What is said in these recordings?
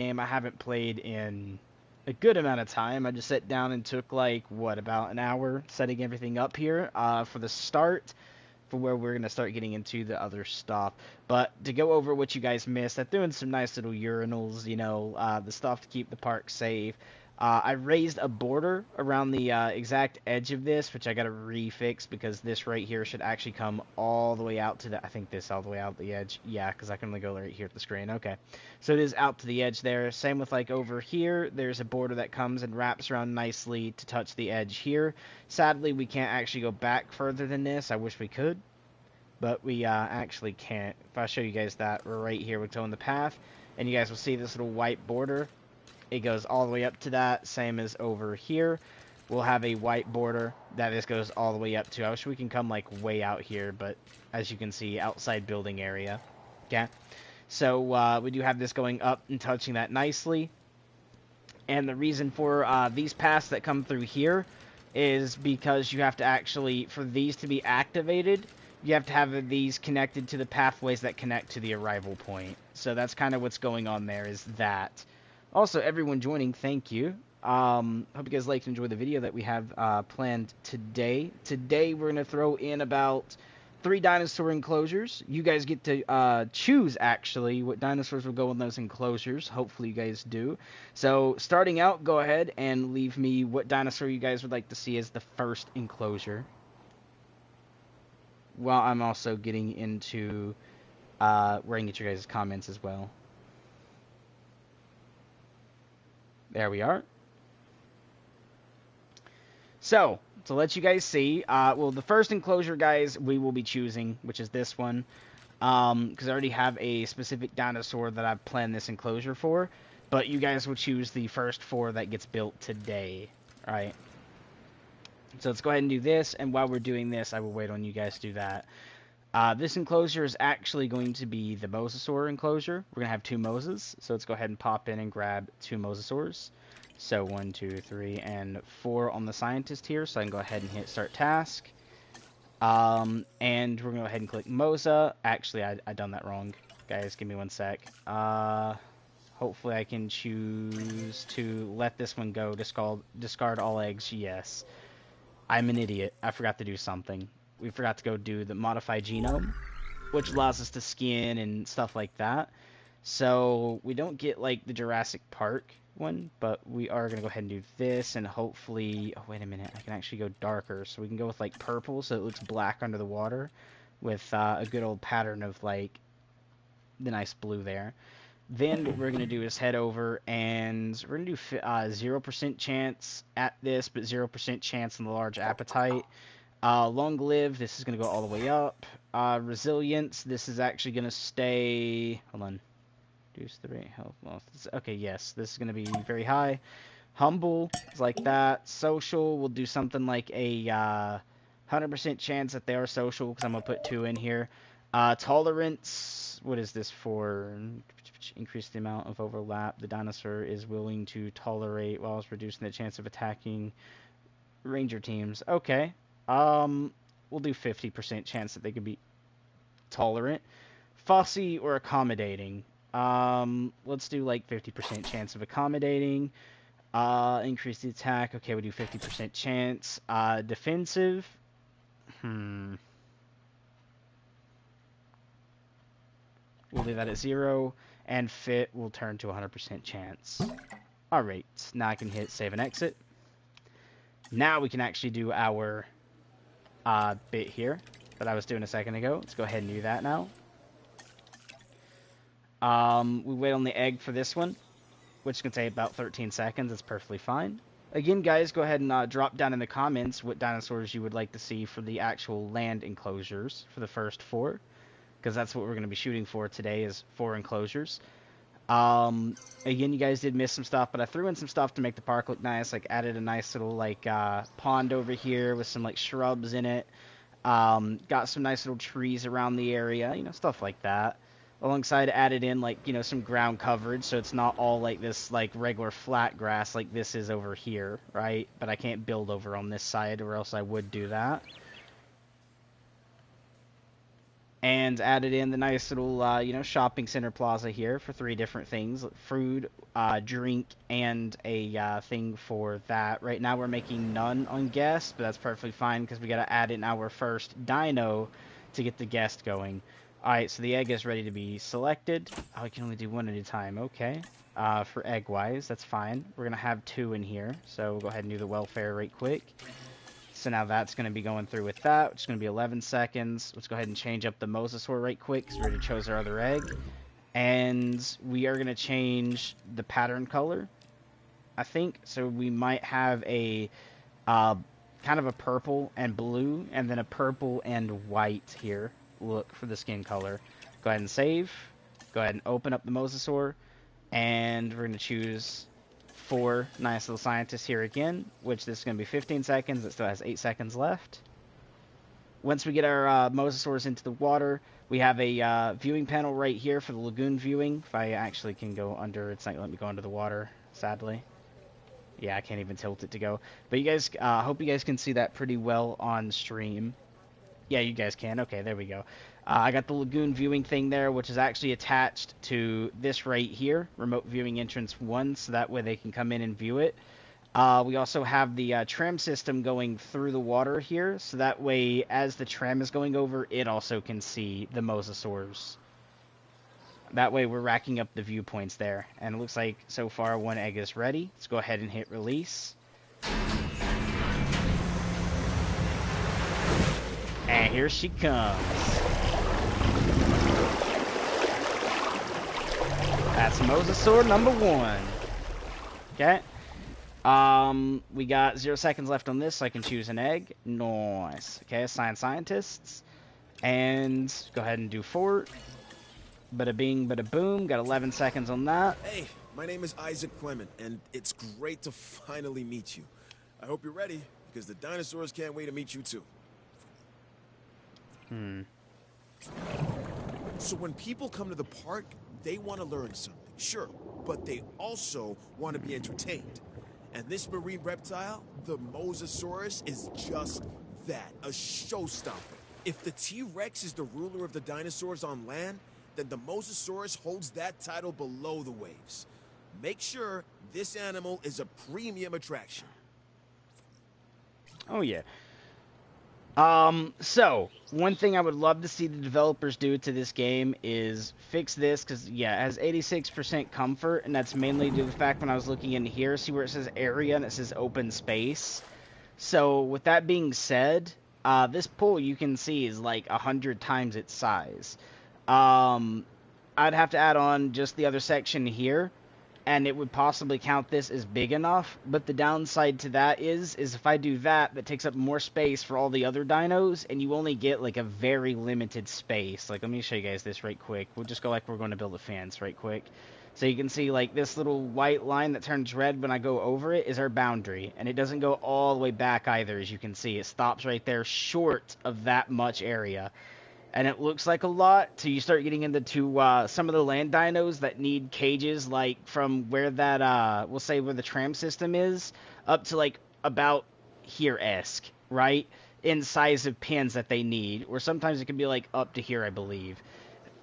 game I haven't played in a good amount of time. I just sat down and took like what about an hour setting everything up here for the start for where we're gonna start getting into the other stuff. But to go over what you guys missed, I threw in some nice little urinals, the stuff to keep the park safe. I raised a border around the exact edge of this, which I gotta refix because this right here should actually come all the way out to the. I think this all the way out the edge. Yeah, because I can only go right here at the screen. Okay, so it is out to the edge there. Same with like over here. There's a border that comes and wraps around nicely to touch the edge here. Sadly, we can't actually go back further than this. I wish we could, but we actually can't. If I show you guys that, we're right here, we're towing the path, and you guys will see this little white border. It goes all the way up to that, same as over here. We'll have a white border that this goes all the way up to. I wish we can come like way out here, but as you can see, outside building area. Okay, so we do have this going up and touching that nicely. And the reason for these paths that come through here is because you have to actually, for these to be activated, you have to have these connected to the pathways that connect to the arrival point. So that's kind of what's going on there, is that. Also, everyone joining, thank you. Hope you guys liked and enjoyed the video that we have planned today. Today, we're going to throw in about 3 dinosaur enclosures. You guys get to choose, actually, what dinosaurs will go in those enclosures. Hopefully, you guys do. So, starting out, go ahead and leave me what dinosaur you guys would like to see as the first enclosure. While I'm also getting into where I can get your guys' comments as well. There we are. So, to let you guys see, well, the first enclosure, guys, we will be choosing, which is this one, because I already have a specific dinosaur that I've planned this enclosure for, but you guys will choose the first 4 that gets built today, alright? So let's go ahead and do this, and while we're doing this, I will wait on you guys to do that. This enclosure is actually going to be the mosasaur enclosure. We're going to have 2 mosas, so let's go ahead and pop in and grab 2 mosasaurs. So 1, 2, 3, and 4 on the scientist here, so I can go ahead and hit start task. And we're going to go ahead and click Mosa. Actually, I done that wrong. Guys, give me 1 sec. Hopefully I can choose to let this one go. Discard all eggs, yes. I'm an idiot. I forgot to do something. We forgot to go do the modify genome, which allows us to skin and stuff like that. So we don't get like the Jurassic Park one, but we are going to go ahead and do this, and hopefully, oh wait a minute, I can actually go darker, so we can go with like purple so it looks black under the water with a good old pattern of like the nice blue there. Then what we're going to do is head over, and we're going to do 0% chance at this, but 0% chance on the large appetite. Long live, this is going to go all the way up. Resilience, this is actually going to stay, hold on, reduce the rate health loss. Okay, yes, this is going to be very high. Humble is like that. Social, we'll do something like a 100% chance that they are social, because I'm going to put 2 in here. Tolerance, what is this for? Increase the amount of overlap the dinosaur is willing to tolerate while it's reducing the chance of attacking ranger teams. Okay. We'll do 50% chance that they could be tolerant. Fussy or accommodating. Let's do like 50% chance of accommodating. Increase the attack. Okay, we do 50% chance. Defensive. We'll leave that at 0. And fit will turn to 100% chance. Alright, now I can hit save and exit. Now we can actually do our bit here that I was doing a second ago. Let's go ahead and do that now. We wait on the egg for this one, which can take about 13 seconds. That's perfectly fine. Again, guys, go ahead and drop down in the comments what dinosaurs you would like to see for the actual land enclosures for the first 4, because that's what we're going to be shooting for today, is 4 enclosures. Again, you guys did miss some stuff, but I threw in some stuff to make the park look nice. Like, added a nice little, like, pond over here with some, like, shrubs in it. Got some nice little trees around the area, stuff like that. Alongside, added in, like, some ground coverage, so it's not all, like, this, like, regular flat grass like this is over here, right? But I can't build over on this side, or else I would do that. and added in the nice little, shopping center plaza here for 3 different things: food, drink, and a thing for that. Right now we're making none on guest, but that's perfectly fine because we got to add in our first dino to get the guest going. Alright, so the egg is ready to be selected. Oh, I can only do 1 at a time. Okay. For egg-wise, that's fine. We're going to have 2 in here, so we'll go ahead and do the welfare right quick. So now that's going to be going through with that, which is going to be 11 seconds. Let's go ahead and change up the mosasaur right quick because we already chose our other egg. And we are going to change the pattern color, I think. So we might have a kind of a purple and blue, and then a purple and white here look for the skin color. Go ahead and save. Go ahead and open up the mosasaur. And we're going to choose 4 nice little scientists here again, which this is going to be 15 seconds. It still has 8 seconds left. Once we get our mosasaurs into the water, we have a viewing panel right here for the lagoon viewing. If I actually can go under, it's not going to let me go under the water, sadly. Yeah, I can't even tilt it to go. But you guys, hope you guys can see that pretty well on stream. Yeah, you guys can. Okay, there we go. I got the lagoon viewing thing there, which is actually attached to this right here, remote viewing entrance 1, so that way they can come in and view it. We also have the tram system going through the water here, so that way as the tram is going over, it also can see the mosasaurs. That way we're racking up the viewpoints there. And it looks like so far 1 egg is ready. Let's go ahead and hit release. And here she comes. That's mosasaur number 1. Okay. We got 0 seconds left on this, so I can choose an egg. Nice. Okay, assign scientists. And go ahead and do fort. Bada bing, bada boom. Got 11 seconds on that. Hey, my name is Isaac Clement, and it's great to finally meet you. I hope you're ready, because the dinosaurs can't wait to meet you too. So when people come to the park, they want to learn something, sure, but they also want to be entertained. And this marine reptile, the Mosasaurus, is just that, a showstopper. If the T-Rex is the ruler of the dinosaurs on land, then the Mosasaurus holds that title below the waves. Make sure this animal is a premium attraction. Oh, yeah. So, one thing I would love to see the developers do to this game is fix this, because, yeah, it has 86% comfort, and that's mainly due to the fact when I was looking in here, see where it says area and it says open space. So, with that being said, this pool you can see is like 100 times its size. I'd have to add on just the other section here, and it would possibly count this as big enough, but the downside to that is if I do that, that takes up more space for all the other dinos, and you only get, like, a very limited space. Like, let me show you guys this right quick. We'll just go like we're going to build a fence right quick. So you can see, like, this little white line that turns red when I go over it is our boundary, and it doesn't go all the way back either, as you can see. It stops right there short of that much area. And it looks like a lot till you start getting into some of the land dinos that need cages, like from where that, we'll say where the tram system is, up to like about here-esque, right? In size of pins that they need. Or sometimes it can be like up to here, I believe.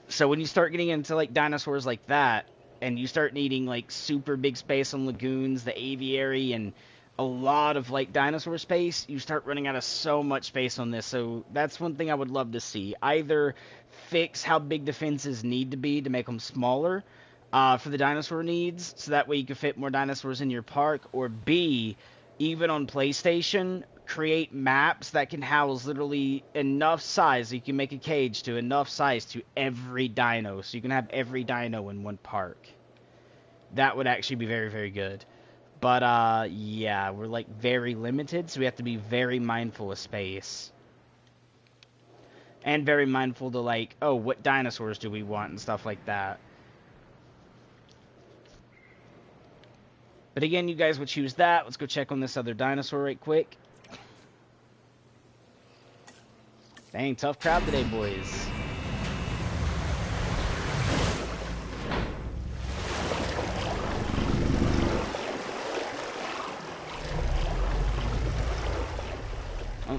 So when you start getting into like dinosaurs like that, and you start needing like super big space on lagoons, the aviary, and a lot of like dinosaur space, you start running out of so much space on this. So that's one thing I would love to see. Either fix how big the fences need to be to make them smaller for the dinosaur needs, so that way you can fit more dinosaurs in your park, or B, even on PlayStation, create maps that can house literally enough size, so you can make a cage to enough size to every dino, so you can have every dino in one park. That would actually be very, very good. But, yeah, we're, like, very limited, so we have to be very mindful of space. And very mindful to, like, oh, what dinosaurs do we want and stuff like that. But again, you guys would choose that. Let's go check on this other dinosaur right quick. Dang, tough crowd today, boys.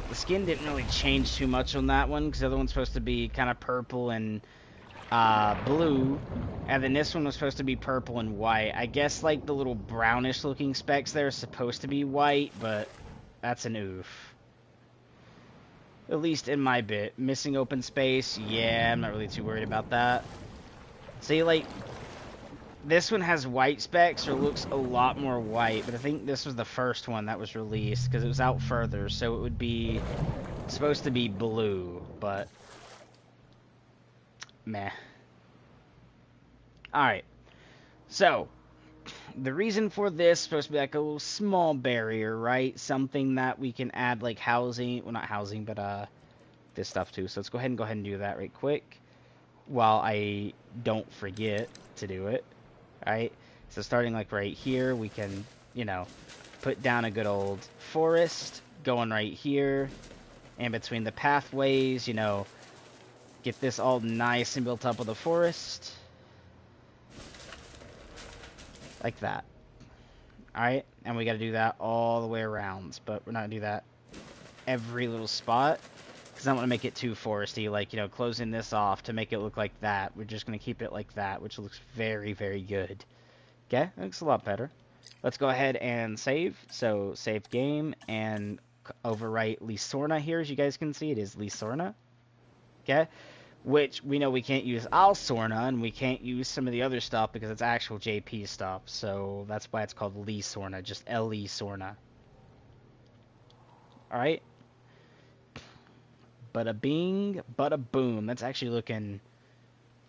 the skin didn't really change too much on that one, because the other one's supposed to be kind of purple and blue, and then this one was supposed to be purple and white. I guess like the little brownish looking specks there are supposed to be white, but that's an oof. At least in my bit. Missing open space, yeah, I'm not really too worried about that. See, like, this one has white specks, or looks a lot more white, but I think this was the first one that was released, because it was out further, so it would be supposed to be blue, but meh. Alright, so, the reason for this is supposed to be like a little small barrier, right? Something that we can add, like, housing, well, not housing, but, this stuff too. So let's go ahead and do that right quick, while I don't forget to do it, right? So starting, like, right here, we can, you know, put down a good old forest, going right here, and between the pathways, you know, get this all nice and built up with a forest. Like that. Alright, and we gotta do that all the way around, but we're not gonna do that every little spot, because I don't want to make it too foresty, like, you know, closing this off to make it look like that. We're just gonna keep it like that, which looks very, very good. Okay, that looks a lot better. Let's go ahead and save. So, save game, and overwrite Sorna here. As you guys can see, it is Sorna. Okay? Which, we know we can't use Sorna, and we can't use some of the other stuff because it's actual JP stuff. So, that's why it's called Sorna, just LE Sorna. Alright? Bada bing, bada boom. That's actually looking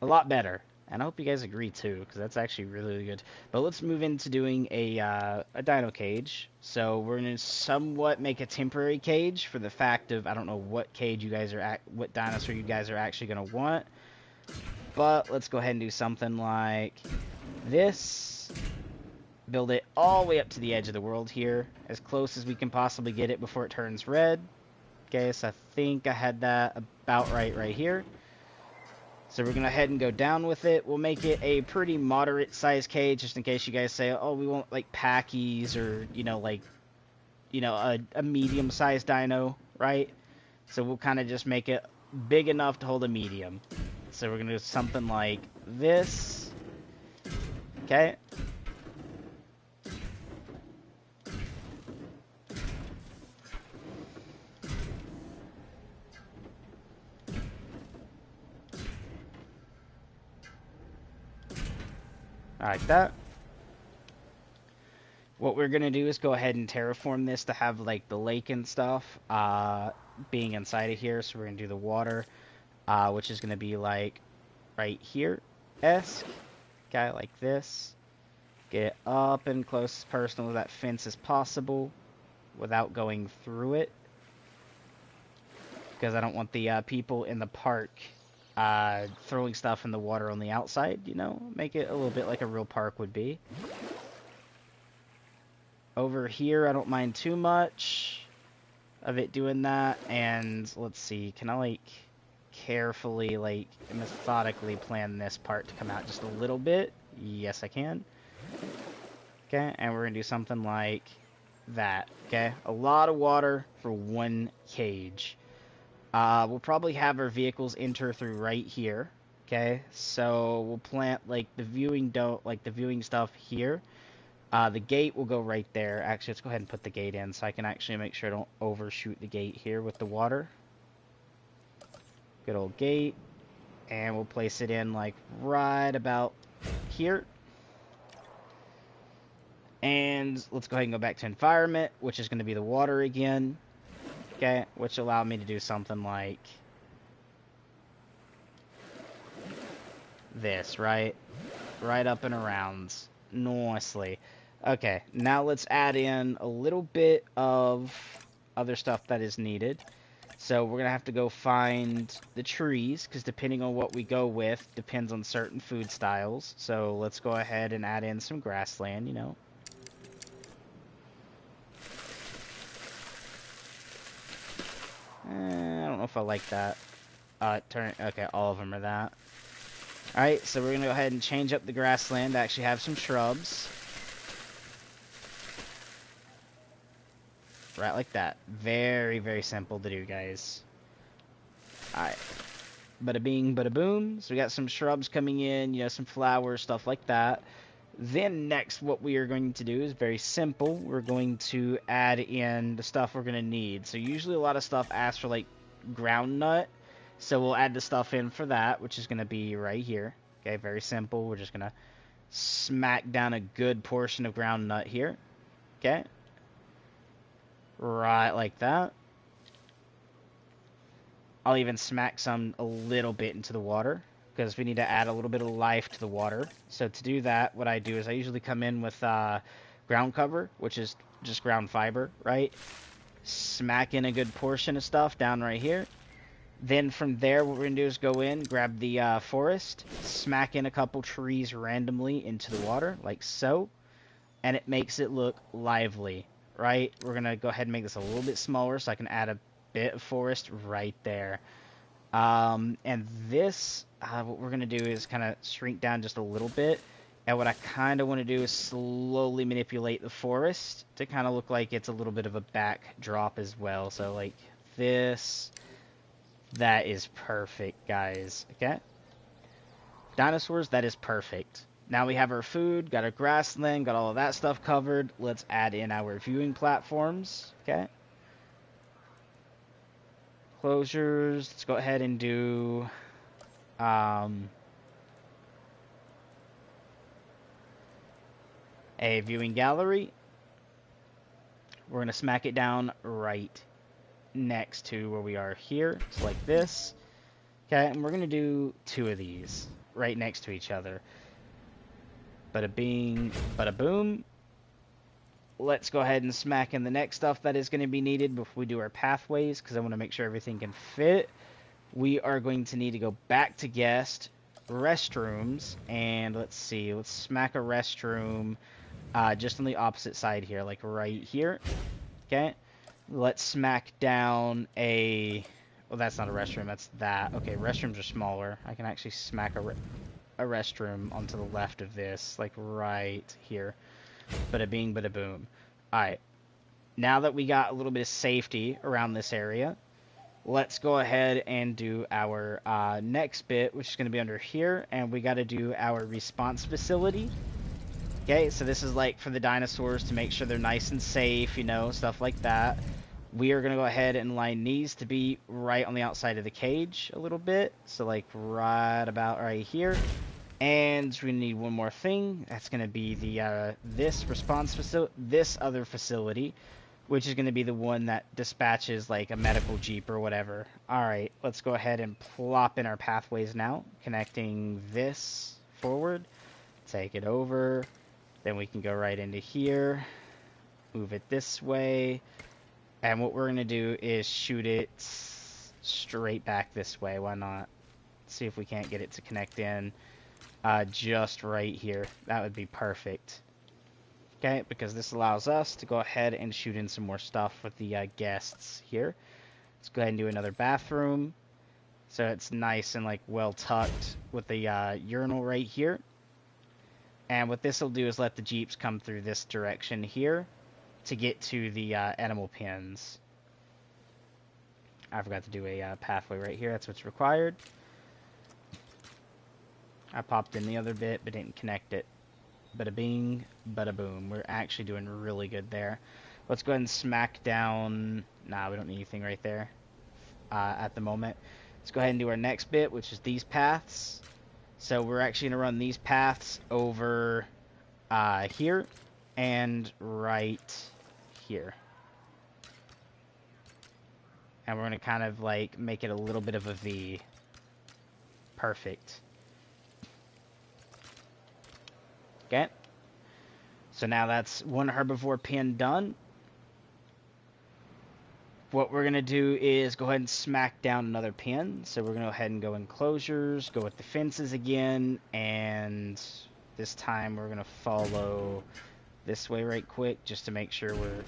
a lot better. And I hope you guys agree too, because that's actually really, really good. But let's move into doing a dino cage. So we're going to somewhat make a temporary cage for the fact of, I don't know what cage you guys are what dinosaur you guys are actually going to want. But let's go ahead and do something like this. Build it all the way up to the edge of the world here, as close as we can possibly get it before it turns red. Okay, so I think I had that about right here. So we're going to go ahead and go down with it. We'll make it a pretty moderate size cage, just in case you guys say, oh, we want like packies, or, you know, like, you know, a medium sized dino, right? So we'll kind of just make it big enough to hold a medium. So we're going to do something like this. Okay. Like that. What we're going to do is go ahead and terraform this to have, like, the lake and stuff being inside of here. So we're going to do the water, which is going to be, like, right here-esque. Okay, like this. Get it up and close as personal to that fence as possible without going through it, because I don't want the people in the park throwing stuff in the water on the outside, you know? Make it a little bit like a real park would be. Over here, I don't mind too much of it doing that. And let's see, can I, like, carefully, like, methodically plan this part to come out just a little bit? Yes, I can. Okay, and we're going to do something like that. Okay, a lot of water for one cage. We'll probably have our vehicles enter through right here. Okay, so we'll plant, like, the viewing stuff here. The gate will go right there. Actually, let's go ahead and put the gate in so I can actually make sure I don't overshoot the gate here with the water. Good old gate. And we'll place it in, like, right about here. And let's go ahead and go back to environment, which is going to be the water again. Okay, which allowed me to do something like this, right? Right up and around. Nicely. Okay, now let's add in a little bit of other stuff that is needed. So we're going to have to go find the trees, because depending on what we go with, depends on certain food styles. So let's go ahead and add in some grassland, you know. I don't know if I like that. Okay, all of them are that. Alright, so we're going to go ahead and change up the grassland to actually have some shrubs. Right like that. Very, very simple to do, guys. Alright. Bada bing, bada boom. So we got some shrubs coming in, you know, some flowers, stuff like that. Then next, what we are going to do is very simple. We're going to add in the stuff we're going to need. So usually a lot of stuff asks for, like, ground nut. So we'll add the stuff in for that, which is going to be right here. Okay, very simple. We're just going to smack down a good portion of ground nut here. Okay. Right like that. I'll even smack some a little bit into the water, because we need to add a little bit of life to the water. So to do that, what I do is I usually come in with ground cover, which is just ground fiber, right? Smack in a good portion of stuff down right here. Then from there, what we're going to do is go in, grab the forest, smack in a couple trees randomly into the water, like so. And it makes it look lively, right? We're going to go ahead and make this a little bit smaller so I can add a bit of forest right there. And this, what we're going to do is kind of shrink down just a little bit. And what I kind of want to do is slowly manipulate the forest to kind of look like it's a little bit of a backdrop as well. So like this, that is perfect, guys. Okay? Dinosaurs, that is perfect. Now we have our food, got our grassland, got all of that stuff covered. Let's add in our viewing platforms. Okay? Closures. Let's go ahead and do a viewing gallery. We're going to smack it down right next to where we are here. So like this. Okay, and we're going to do 2 of these right next to each other. Bada bing, bada boom. Let's go ahead and smack in the next stuff that is going to be needed before we do our pathways, because I want to make sure everything can fit. We are going to need to go back to guest, restrooms, and let's see, let's smack a restroom just on the opposite side here, like right here. Okay, let's smack down a, well, that's not a restroom, that's that. Okay, restrooms are smaller. I can actually smack a restroom onto the left of this, like right here. Bada bing, bada boom. Alright, now that we got a little bit of safety around this area, let's go ahead and do our next bit, which is going to be under here, and we got to do our response facility. Okay, so this is like for the dinosaurs to make sure they're nice and safe, you know, stuff like that. We are going to go ahead and line these to be right on the outside of the cage a little bit, so like right about right here. And we need one more thing. That's going to be the this response facility, this other facility, which is going to be the one that dispatches like a medical jeep or whatever. All right, let's go ahead and plop in our pathways now, connecting this forward. Take it over. Then we can go right into here. Move it this way. And what we're going to do is shoot it straight back this way. Why not? See if we can't get it to connect in. Just right here. That would be perfect. Okay, because this allows us to go ahead and shoot in some more stuff with the guests here. Let's go ahead and do another bathroom. So it's nice and like well tucked with the urinal right here. And what this will do is let the jeeps come through this direction here to get to the animal pens. I forgot to do a pathway right here. That's what's required. I popped in the other bit, but didn't connect it. Bada bing, bada boom. We're actually doing really good there. Let's go ahead and smack down... Nah, we don't need anything right there at the moment. Let's go ahead and do our next bit, which is these paths. So we're actually going to run these paths over here and right here. And we're going to kind of like make it a little bit of a V. Perfect. Okay, so now that's one herbivore pen done. What we're going to do is go ahead and smack down another pen. So we're going to go ahead and go enclosures, go with the fences again, and this time we're going to follow this way right quick just to make sure we're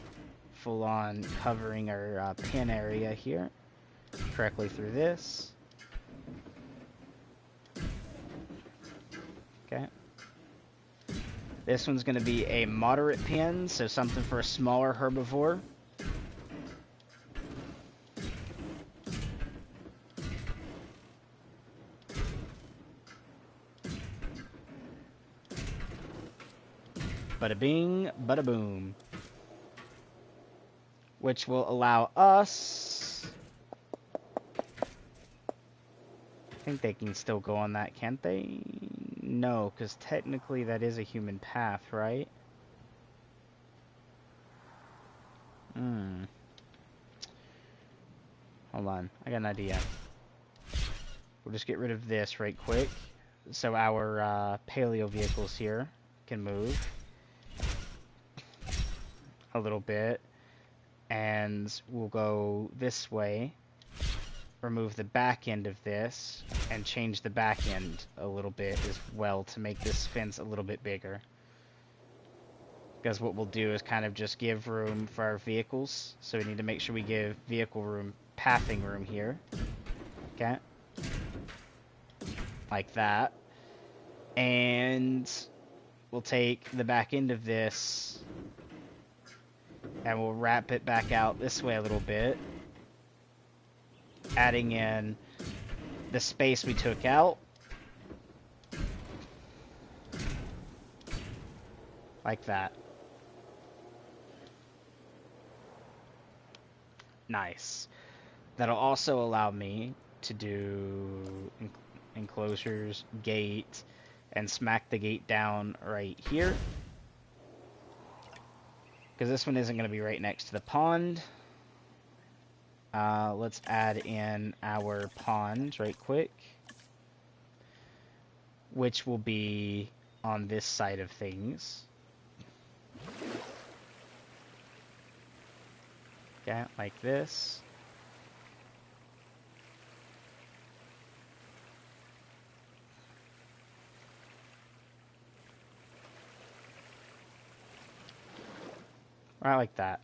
full on covering our pen area here correctly through this. Okay. This one's going to be a moderate pen, so something for a smaller herbivore. Bada bing, bada boom. Which will allow us... I think they can still go on that, can't they? No, because technically that is a human path, right? Hold on, I got an idea. We'll just get rid of this right quick, so our paleo vehicles here can move a little bit, and we'll go this way, remove the back end of this, and change the back end a little bit as well to make this fence a little bit bigger. Because what we'll do is kind of just give room for our vehicles, so we need to make sure we give vehicle room, pathing room here. Okay? Like that. And we'll take the back end of this and we'll wrap it back out this way a little bit, adding in the space we took out, like that. Nice. That'll also allow me to do enclosures, gate, and smack the gate down right here. Because this one isn't going to be right next to the pond. Let's add in our pond right quick, which will be on this side of things. Okay, like this. Right like that.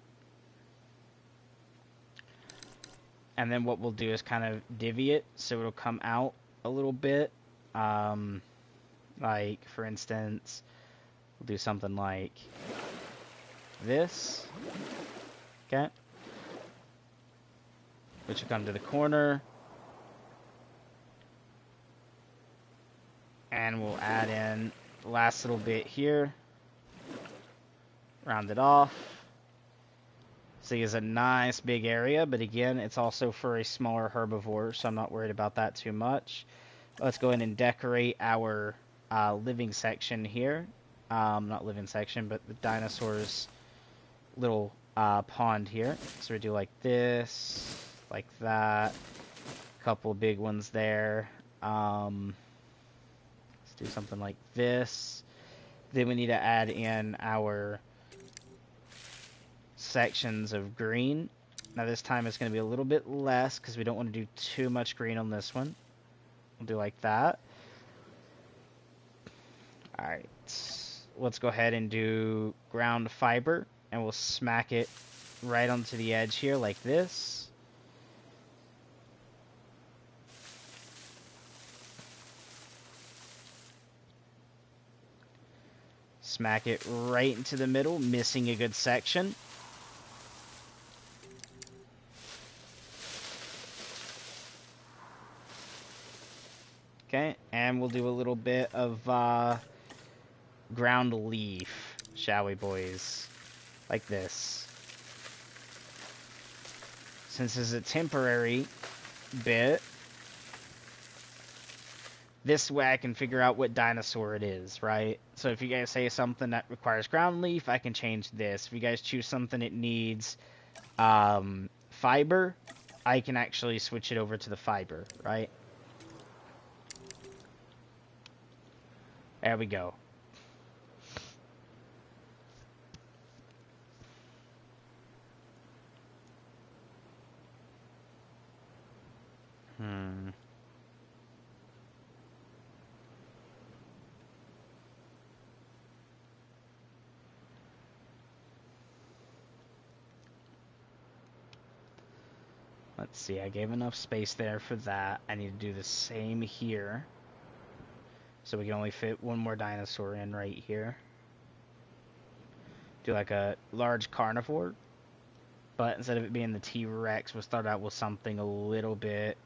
And then what we'll do is kind of divvy it so it'll come out a little bit. Like, for instance, we'll do something like this. Okay. Which will come to the corner. And we'll add in the last little bit here. Round it off. See, it's a nice big area, but again, it's also for a smaller herbivore, so I'm not worried about that too much. Let's go ahead and decorate our living section here. Not living section, but the dinosaur's little pond here. So we do like this, like that. A couple of big ones there. Let's do something like this. Then we need to add in our sections of green. Now this time it's going to be a little bit less because we don't want to do too much green on this one. We'll do like that. Alright, let's go ahead and do ground fiber, and we'll smack it right onto the edge here like this. Smack it right into the middle, missing a good section. Okay, and we'll do a little bit of ground leaf, shall we, boys? Like this. Since it's a temporary bit, this way I can figure out what dinosaur it is, right? So if you guys say something that requires ground leaf, I can change this. If you guys choose something that needs fiber, I can actually switch it over to the fiber, right? There we go. Let's see, I gave enough space there for that. I need to do the same here. So we can only fit one more dinosaur in right here. Do like a large carnivore. But instead of it being the T-Rex, we'll start out with something a little bit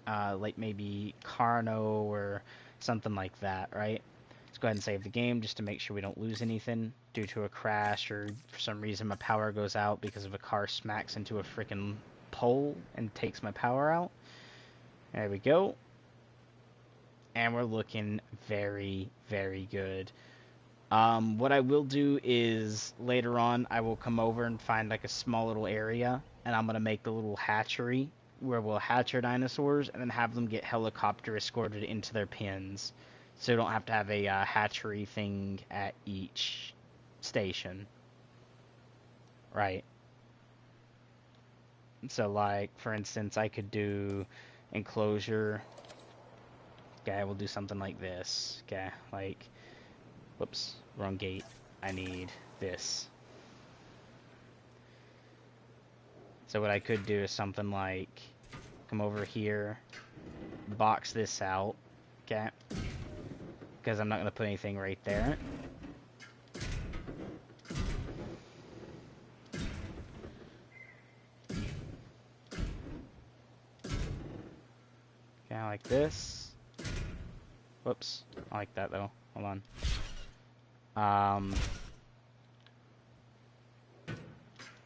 like maybe Carno or something like that, right? Let's go ahead and save the game just to make sure we don't lose anything due to a crash or for some reason my power goes out because of a car smacks into a freaking pole and takes my power out. There we go. And we're looking very, very good. What I will do is later on I will come over and find like a small little area, and I'm going to make the little hatchery where we'll hatch our dinosaurs and then have them get helicopter escorted into their pens. So we don't have to have a hatchery thing at each station. Right. So like, for instance, I could do enclosure. Okay, we'll do something like this. Okay, like, whoops, wrong gate. I need this. So what I could do is something like, come over here, box this out, okay? Because I'm not going to put anything right there. Okay, like this. Whoops, I like that though. Hold on.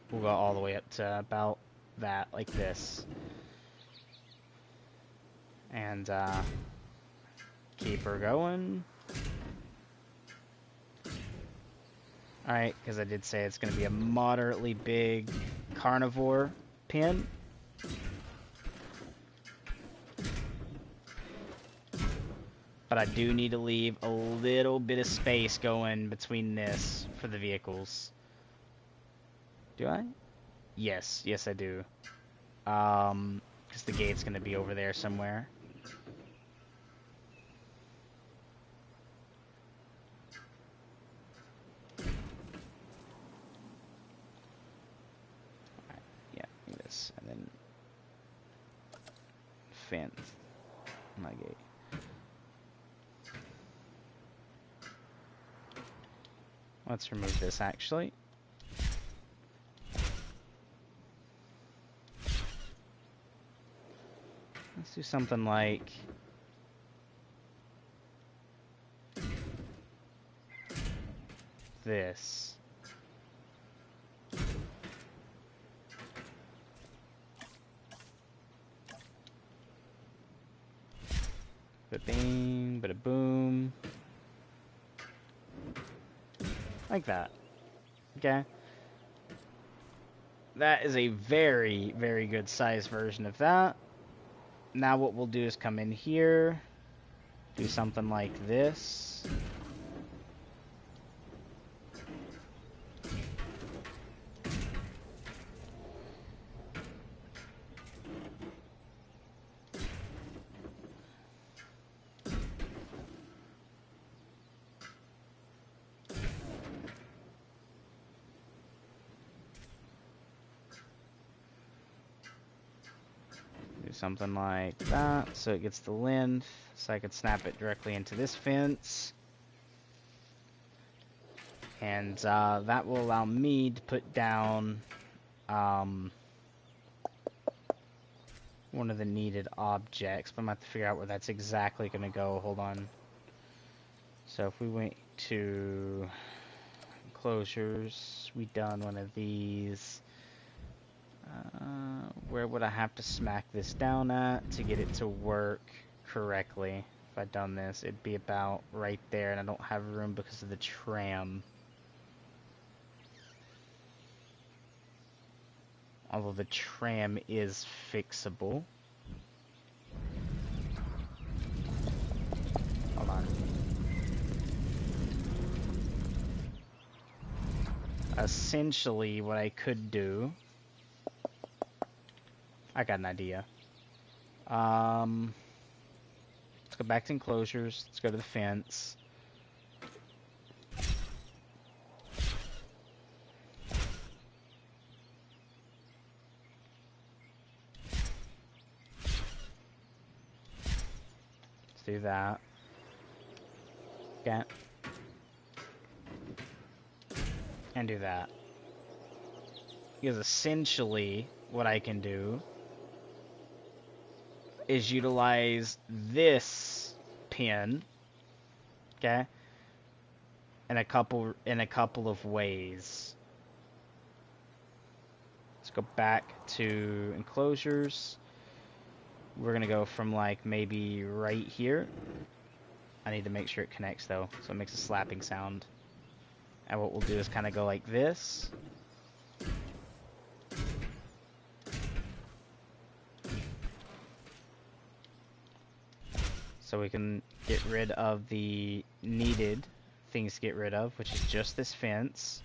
We'll go all the way up to about that, like this. And keep her going. Alright, because I did say it's going to be a moderately big carnivore pen. But I do need to leave a little bit of space going between this for the vehicles. Do I? Yes, yes I do. Because the gate's going to be over there somewhere. Alright, yeah, this, and then fence my gate. Let's remove this actually. Let's do something like this. Bada bing, bada boom. Like that. Okay. That is a very, very good size version of that. Now what we'll do is come in here, do something like this. Do something like that, so it gets the length, so I could snap it directly into this fence. And that will allow me to put down one of the needed objects, but I'm going to have to figure out where that's exactly going to go. Hold on. So if we went to enclosures, we done one of these. Where would I have to smack this down at to get it to work correctly? If I'd done this, it'd be about right there, and I don't have room because of the tram. Although the tram is fixable. Hold on. Essentially, what I could do... I got an idea. Let's go back to enclosures. Let's go to the fence. Let's do that. Okay. And do that. Because essentially, what I can do is utilize this pin, okay, in a couple of ways. Let's go back to enclosures. We're gonna go from like maybe right here. I need to make sure it connects though, so it makes a slapping sound. And what we'll do is kind of go like this. So we can get rid of the needed things to get rid of, which is just this fence.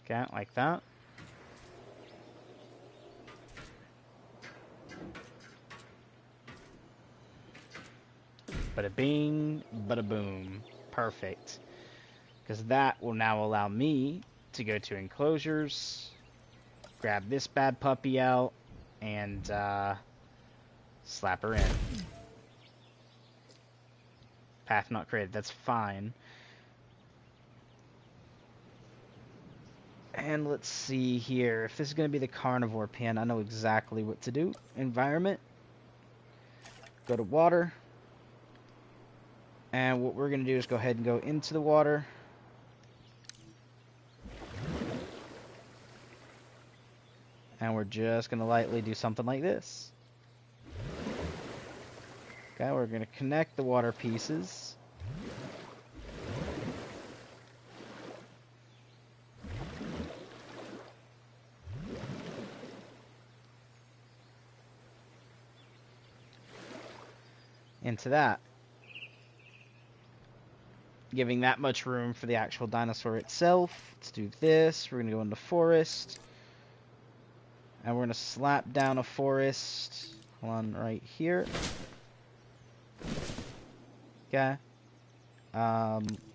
Okay, like that. Bada bing, bada boom. Perfect. Because that will now allow me to go to enclosures, grab this bad puppy out, and slap her in. Path not created, that's fine. And let's see here. If this is going to be the carnivore pen, I know exactly what to do. Environment. Go to water. And what we're going to do is go ahead and go into the water. And we're just going to lightly do something like this. Okay, we're going to connect the water pieces. Into that. Giving that much room for the actual dinosaur itself. Let's do this. We're going to go into forest. And we're going to slap down a forest. Hold on, right here. Okay.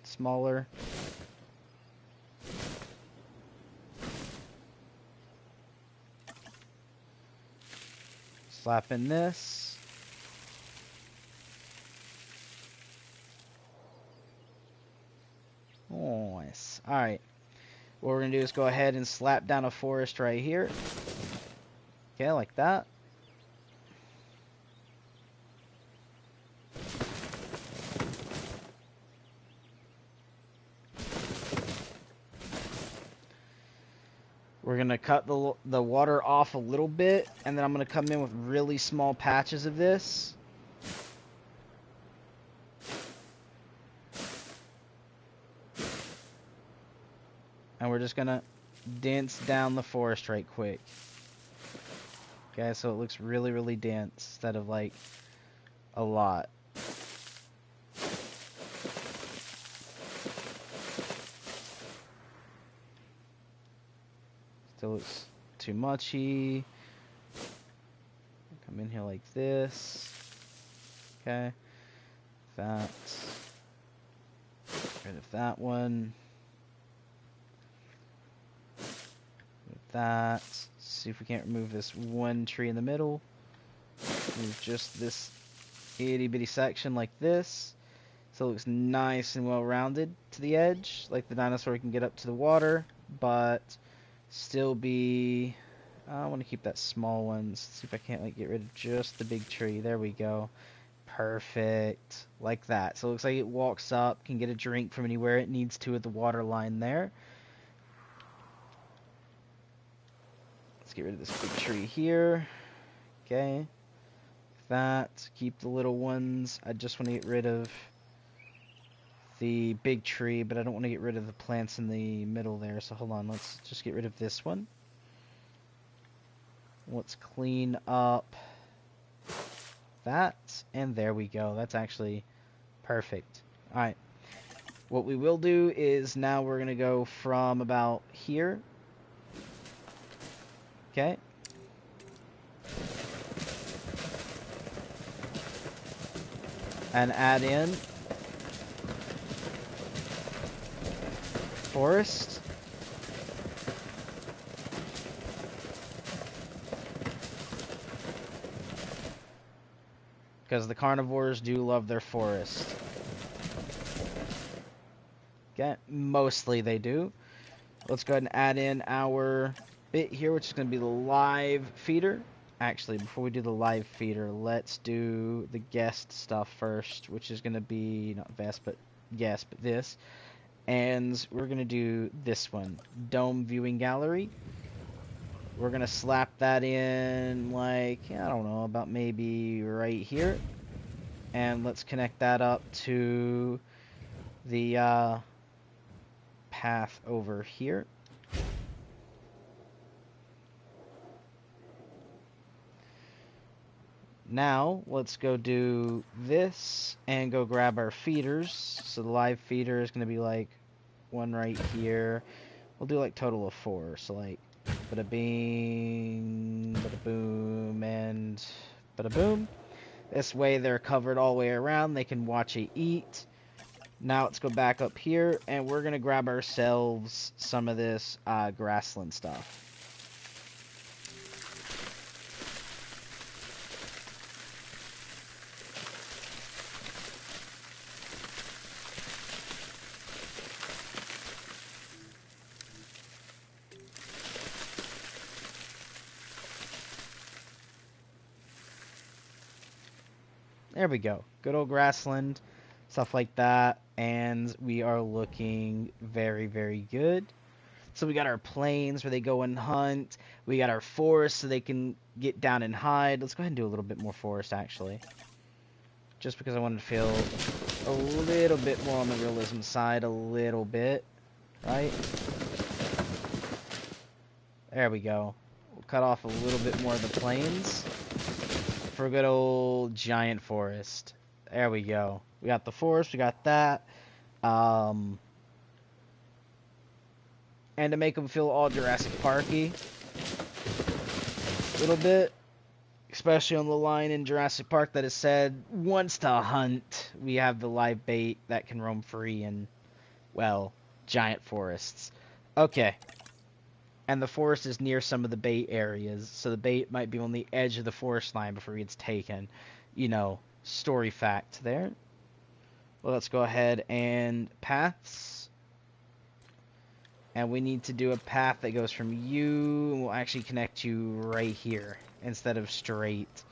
Smaller. Slap in this. Oh, nice. Alright. What we're going to do is go ahead and slap down a forest right here. Okay, like that. We're going to cut the water off a little bit, and then I'm going to come in with really small patches of this. And we're just going to dense down the forest right quick. Okay, so it looks really, really dense instead of like a lot. Still looks too muchy. Come in here like this. Okay. That. Get rid of that one. That. See if we can't remove this one tree in the middle. Move just this itty bitty section like this. So it looks nice and well rounded to the edge. Like the dinosaur can get up to the water, but still be... I want to keep that small one. Let's see if I can't like get rid of just the big tree. There we go. Perfect. Like that. So it looks like it walks up, can get a drink from anywhere it needs to at the water line there. Let's get rid of this big tree here. Okay. That. Keep the little ones. I just want to get rid of the big tree, but I don't want to get rid of the plants in the middle there. So hold on. Let's just get rid of this one. Let's clean up that. And there we go. That's actually perfect. Alright. What we will do is now we're going to go from about here. Okay. And add in forest. Because the carnivores do love their forest. Okay, mostly they do. Let's go ahead and add in our bit here, which is going to be the live feeder. Actually, before we do the live feeder, let's do the guest stuff first, which is going to be, not vest, but yes, but this. And we're going to do this one, Dome Viewing Gallery. We're going to slap that in, like, I don't know, about maybe right here. And let's connect that up to the path over here. Now, let's go do this and go grab our feeders. So the live feeder is going to be like one right here. We'll do like total of 4. So like bada bing, bada boom, and bada boom. This way they're covered all the way around. They can watch it eat. Now let's go back up here and we're going to grab ourselves some of this grassland stuff. There we go. Good old grassland, stuff like that. And we are looking very, very good. So we got our plains where they go and hunt. We got our forest so they can get down and hide. Let's go ahead and do a little bit more forest, actually. Just because I wanted to feel a little bit more on the realism side, a little bit. Right? There we go. We'll cut off a little bit more of the plains for a good old giant forest. There we go. We got the forest, we got that. And to make them feel all Jurassic Parky a little bit, especially on the line in Jurassic Park that is said, wants to hunt, we have the live bait that can roam free in, well, giant forests. Okay. And the forest is near some of the bait areas, so the bait might be on the edge of the forest line before it gets taken. You know, story fact there. Well, let's go ahead and paths. And we need to do a path that goes from you, and we'll actually connect you right here instead of straight.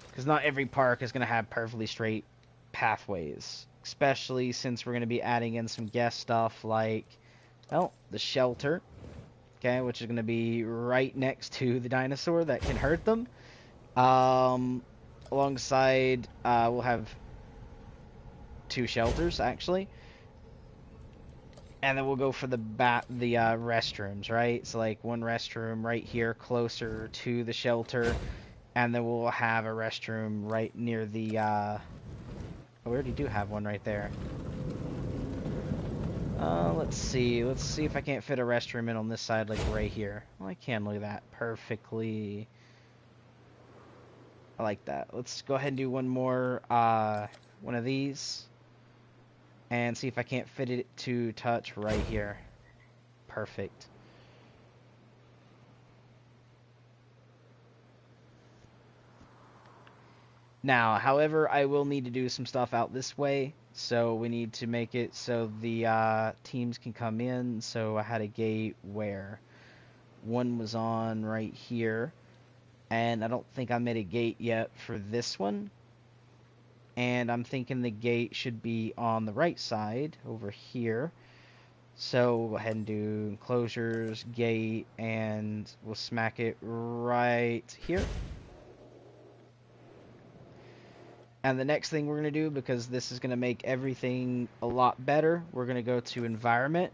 Because not every park is going to have perfectly straight pathways. Especially since we're going to be adding in some guest stuff like, well, the shelter. Okay, which is going to be right next to the dinosaur that can hurt them. Alongside, we'll have 2 shelters, actually. And then we'll go for the restrooms, right? So, like, one restroom right here closer to the shelter. And then we'll have a restroom right near the, oh, we already do have one right there. Let's see. Let's see if I can't fit a restroom in on this side, like right here. Well, I can. Look at that. Perfectly. I like that. Let's go ahead and do one more, one of these. And see if I can't fit it to touch right here. Perfect. Now, however, I will need to do some stuff out this way. So we need to make it so the teams can come in. So I had a gate where one was on right here. And I don't think I made a gate yet for this one. And I'm thinking the gate should be on the right side over here. So we'll go ahead and do enclosures, gate, and we'll smack it right here. And the next thing we're going to do, because this is going to make everything a lot better, we're going to go to environment.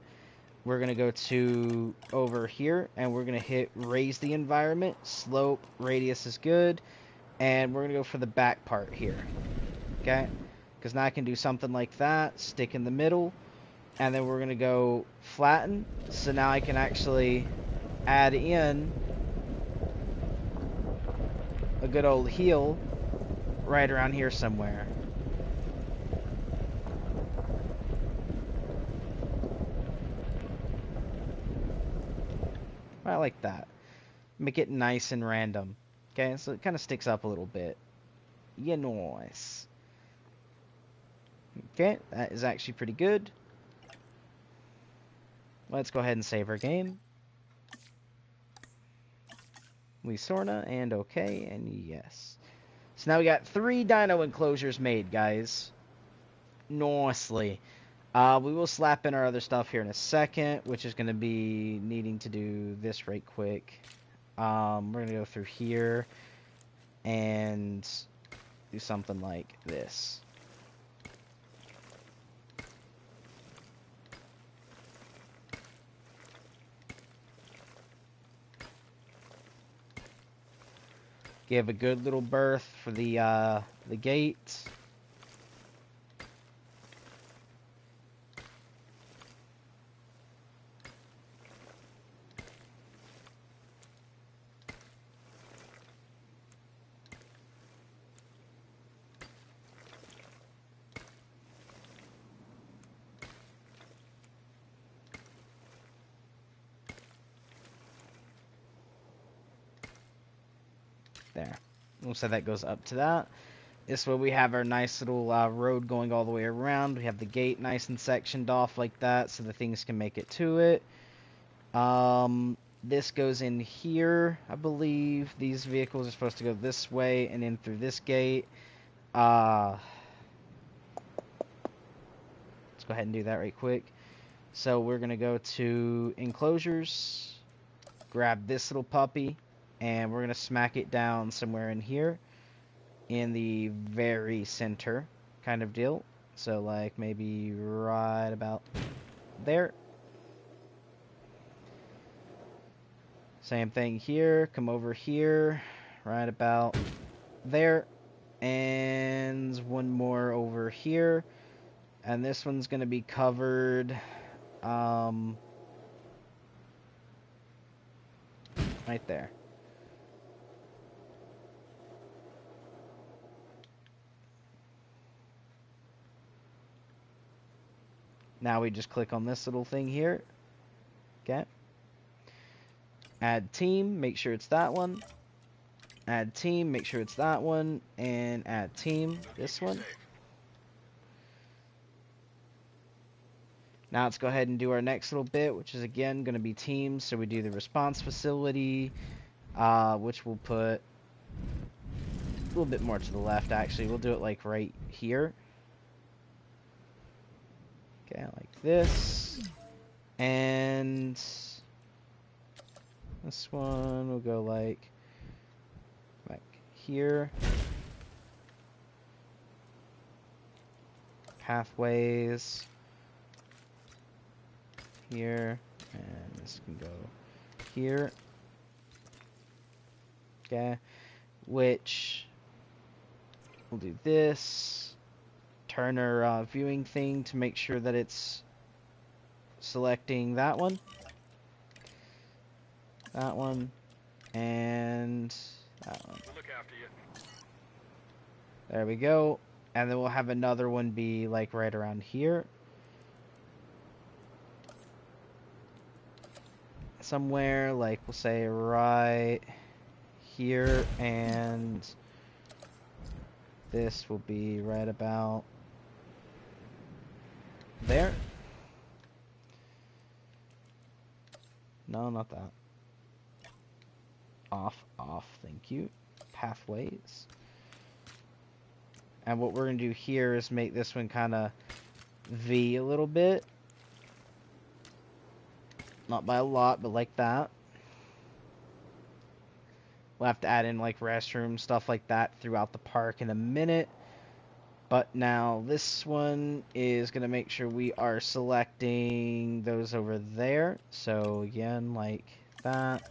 We're going to go to over here, and we're going to hit raise the environment. Slope, radius is good. And we're going to go for the back part here. Okay? Because now I can do something like that, stick in the middle, and then we're going to go flatten. So now I can actually add in a good old heel right around here somewhere. I like that. Make it nice and random. Okay, so it kind of sticks up a little bit. Yeah, nice. Okay, that is actually pretty good. Let's go ahead and save our game. We Sorna, and okay, and yes. So now we got 3 dino enclosures made, guys. Nicely. We will slap in our other stuff here in a second, which is going to be needing to do this right quick. We're going to go through here and do something like this. Give a good little berth for the gate. There. We'll say that goes up to that. This way we have our nice little road going all the way around. We have the gate nice and sectioned off like that so the things can make it to it. This goes in here, I believe. These vehicles are supposed to go this way and in through this gate. Let's go ahead and do that right quick. So we're going to go to enclosures, grab this little puppy, and we're going to smack it down somewhere in here in the very center kind of deal. So like maybe right about there. Same thing here. Come over here right about there. And one more over here. And this one's going to be covered right there. Now we just click on this little thing here. Okay. Add team, make sure it's that one. Add team, make sure it's that one. And add team, this one. Now let's go ahead and do our next little bit, which is again going to be teams. So we do the response facility, which we'll put a little bit more to the left actually. We'll do it like right here. Okay, like this. And this one will go like here. Pathways. Here. And this can go here. Okay. Which we'll do this. Turn our viewing thing to make sure that it's selecting that one. That one. And that one. We'll look after you. There we go. And then we'll have another one be like right around here. Somewhere, like we'll say right here, and this will be right about there. No, not that. Off, thank you. Pathways. And what we're going to do here is make this one kind of V a little bit. Not by a lot, but like that. We'll have to add in like restrooms, stuff like that throughout the park in a minute. But now this one is going to make sure we are selecting those over there. So again, like that,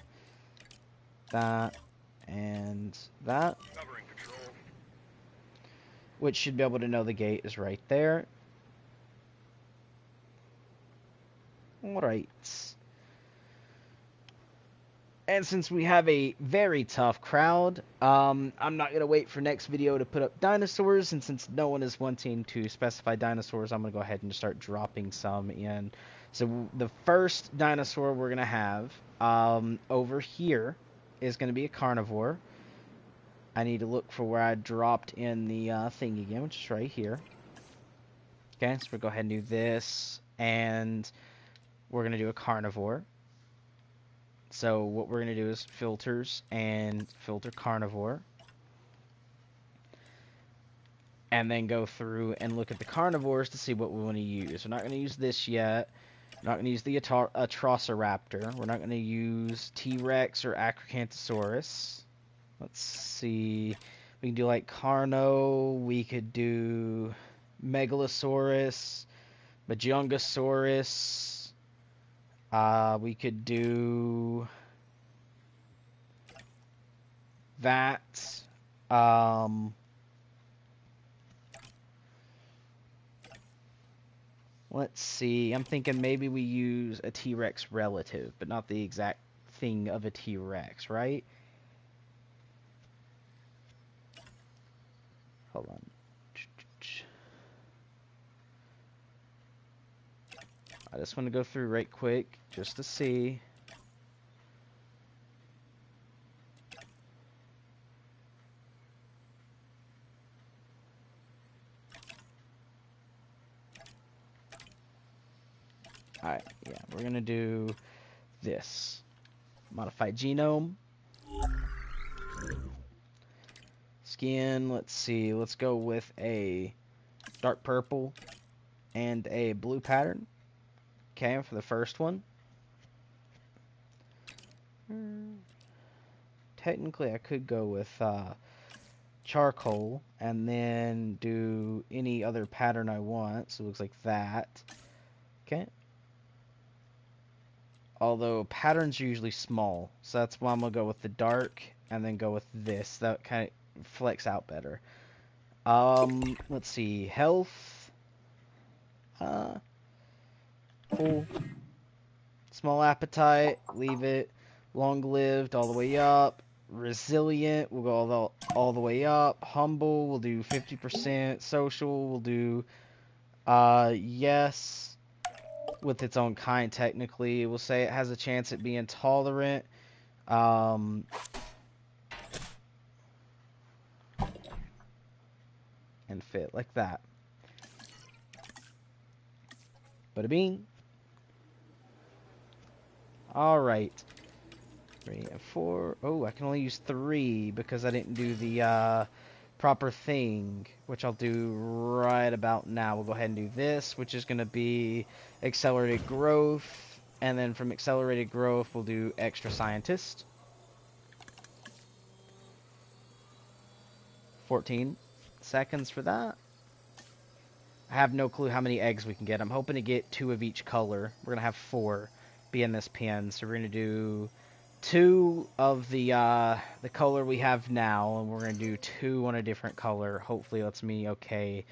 that, and that. Covering control. Which should be able to know the gate is right there. Alright. And since we have a very tough crowd, I'm not going to wait for next video to put up dinosaurs, and since no one is wanting to specify dinosaurs, I'm going to go ahead and start dropping some in. So the first dinosaur we're going to have over here is going to be a carnivore. I need to look for where I dropped in the thing again, which is right here. Okay, so we'll go ahead and do this, and we're going to do a carnivore. So what we're going to do is filters and filter carnivore. And then go through and look at the carnivores to see what we want to use. We're not going to use this yet. We're not going to use the Atrociraptor. We're not going to use T-Rex or Acrocanthosaurus. Let's see. We can do like Carno. We could do Megalosaurus, Majungasaurus. We could do that. Let's see. I'm thinking maybe we use a T-Rex relative, but not the exact thing of a T-Rex, right? Hold on. I just want to go through right quick just to see. Alright, yeah, we're going to do this. Modified genome. Skin, let's see. Let's go with a dark purple and a blue pattern. Okay, for the first one. Technically, I could go with charcoal and then do any other pattern I want. So it looks like that. Okay. Although patterns are usually small, so that's why I'm gonna go with the dark and then go with this. That kind of flex out better. Let's see. Health. Full. Small appetite. Leave it. Long-lived all the way up. Resilient. We'll go all the way up. Humble. We'll do 50%. Social. We'll do yes. With its own kind, technically. We'll say it has a chance at being tolerant. And fit like that. Bada bing. Alright. 3 and 4. Oh, I can only use 3 because I didn't do the proper thing, which I'll do right about now. We'll go ahead and do this, which is going to be accelerated growth, and then from accelerated growth we'll do extra scientist. 14 seconds for that. I have no clue how many eggs we can get. I'm hoping to get 2 of each color. We're going to have 4 be in this pen, so we're going to do 2 of the color we have now, and we're going to do 2 on a different color. Hopefully lets me okay.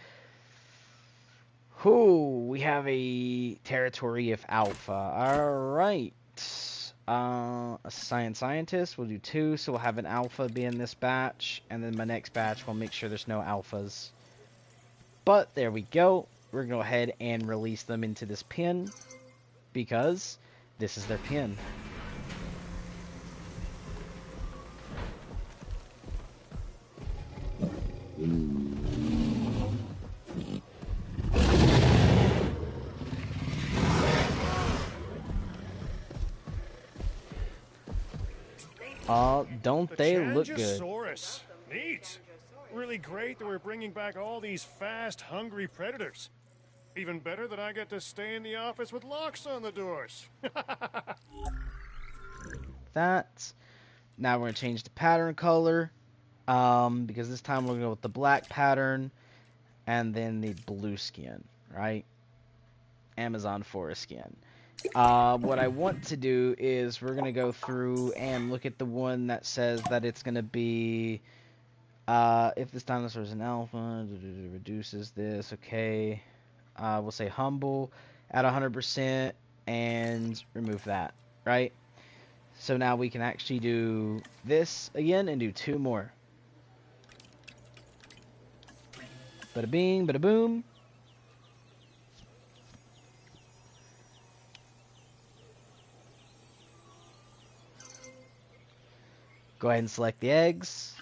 Whoo, we have a territory of alpha. Alright. A scientist, we'll do 2, so we'll have an alpha be in this batch, and then my next batch we'll make sure there's no alphas. But there we go. We're going to go ahead and release them into this pen, because this is their pen. Don't they look good? Neat. Really great that we're bringing back all these fast, hungry predators. Even better that I get to stay in the office with locks on the doors. That. Now we're going to change the pattern color. Because this time we're going to go with the black pattern and then the blue skin, right? Amazon forest skin. What I want to do is we're going to go through and look at the one that says that it's going to be, if this dinosaur is an alpha, reduces this, okay. We'll say humble at 100% and remove that, right? So now we can actually do this again and do 2 more. Bada bing, bada boom. Go ahead and select the eggs.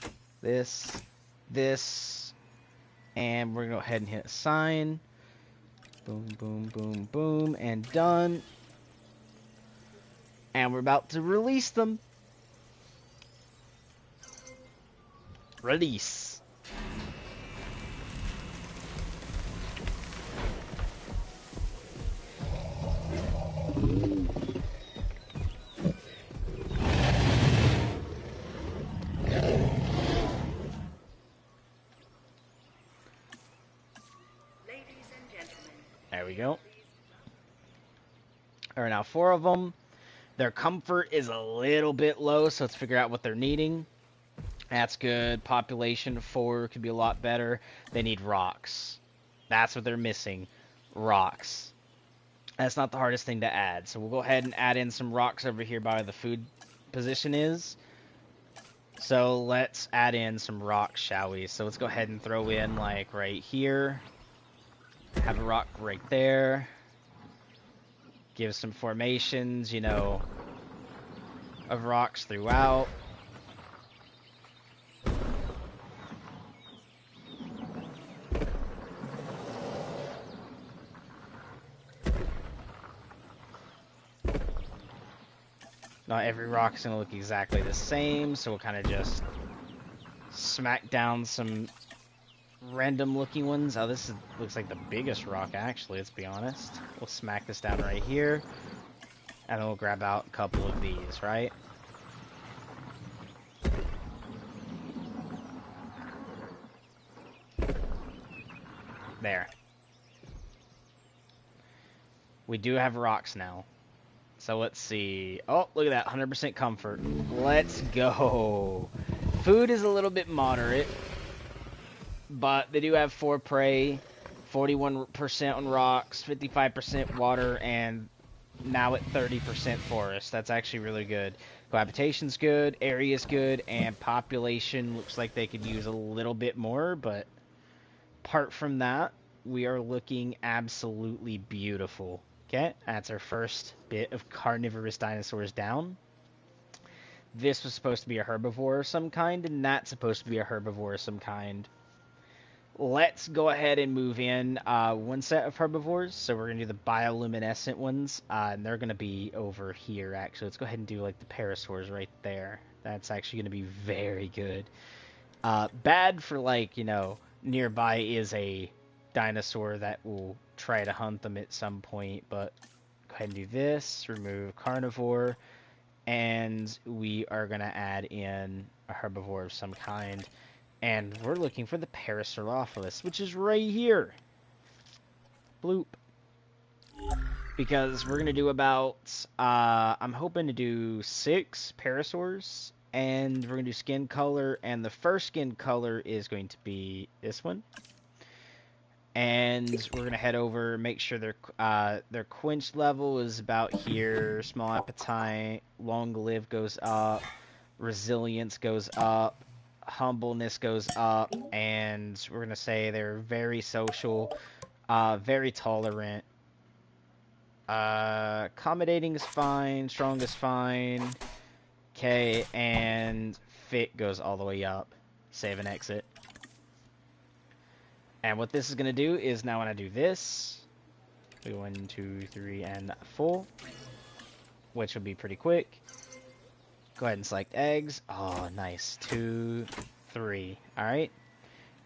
This, and we're going to go ahead and hit assign. Boom, boom, boom, boom, and done. And we're about to release them. Release. There we go. Alright, now 4 of them. Their comfort is a little bit low, so let's figure out what they're needing. That's good. Population 4 could be a lot better. They need rocks. That's what they're missing. Rocks. That's not the hardest thing to add. So we'll go ahead and add in some rocks over here by where the food position is. So let's add in some rocks, shall we? So let's go ahead and throw in, like, right here. Have a rock right there. Give some formations, you know, of rocks throughout. Not every rock is going to look exactly the same, so we'll kind of just smack down some random looking ones. Oh, this looks like the biggest rock, actually, let's be honest. We'll smack this down right here, and then we'll grab out a couple of these, right? There. We do have rocks now. So let's see. Oh, look at that. 100% comfort. Let's go. Food is a little bit moderate. But they do have 4 prey, 41% on rocks, 55% water, and now at 30% forest. That's actually really good. Cohabitation's good, area's good, and population looks like they could use a little bit more. But apart from that, we are looking absolutely beautiful. Okay, that's our first bit of carnivorous dinosaurs down. This was supposed to be a herbivore of some kind, and that's supposed to be a herbivore of some kind. Let's go ahead and move in one set of herbivores. So we're going to do the bioluminescent ones, and they're going to be over here, actually. Let's go ahead and do, like, the parasaurs right there. That's actually going to be very good. Bad for, like, you know, nearby is a dinosaur that will try to hunt them at some point, but go ahead and do this, remove carnivore, and we are going to add in a herbivore of some kind, and we're looking for the Parasaurolophus, which is right here. Bloop. Because we're going to do about, I'm hoping to do 6 parasaurs, and we're going to do skin color, and the first skin color is going to be this one. And we're going to head over, make sure their quench level is about here. Small appetite, long live goes up, resilience goes up, humbleness goes up, and we're going to say they're very social, very tolerant. Accommodating is fine, strong is fine. Okay, and fit goes all the way up. Save and exit. And what this is going to do is now when I do this, 1, 2, 3, and 4, which will be pretty quick. Go ahead and select eggs. Oh, nice. 2, 3. All right.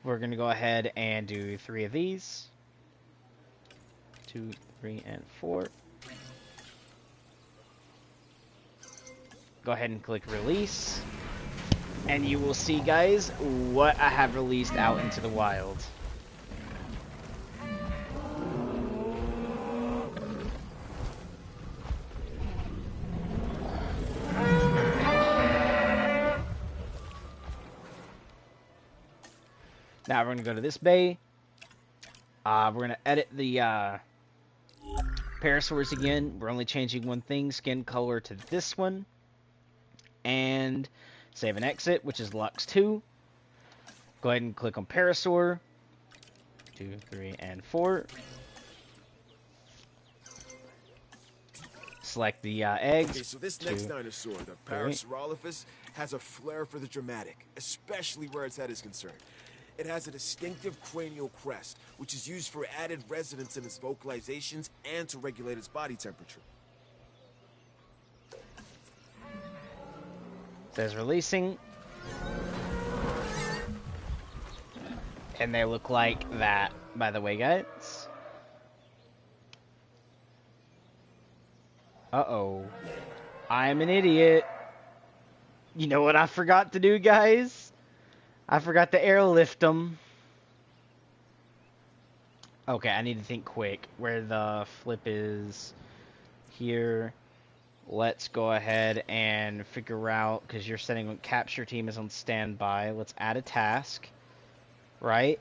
We're going to go ahead and do 3 of these. 2, 3, and 4. Go ahead and click release. And you will see, guys, what I have released out into the wild. Now we're going to go to this bay. We're going to edit the parasaurs again. We're only changing one thing, skin color to this one. And save and exit, which is Lux 2. Go ahead and click on Parasaur. 2, 3, and 4. Select the eggs. Okay, so this next dinosaur, the Parasaurolophus, has a flair for the dramatic, especially where its head is concerned. It has a distinctive cranial crest, which is used for added resonance in its vocalizations and to regulate its body temperature. Says releasing. And they look like that, by the way, guys. Uh-oh. I'm an idiot. You know what I forgot to do, guys? I forgot to airlift them. Okay, I need to think quick. Where the flip is here. Let's go ahead and figure out, because you're setting capture team is on standby. Let's add a task, right?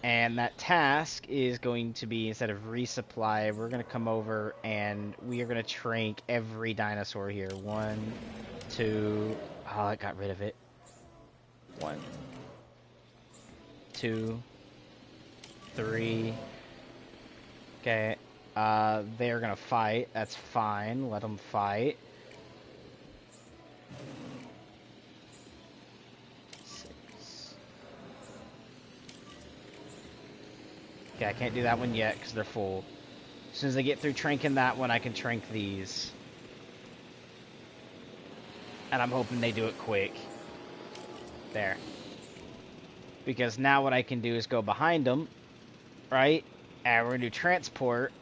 And that task is going to be, instead of resupply, we're going to come over and we are going to trank every dinosaur here. 1, 2, oh, I got rid of it. 1, 2, 3. Okay, they're going to fight. That's fine. Let them fight. 6. Okay, I can't do that one yet because they're full. As soon as I get through tranking that one, I can trank these. And I'm hoping they do it quick. There. Because now what I can do is go behind them, right? And we're going to do transport.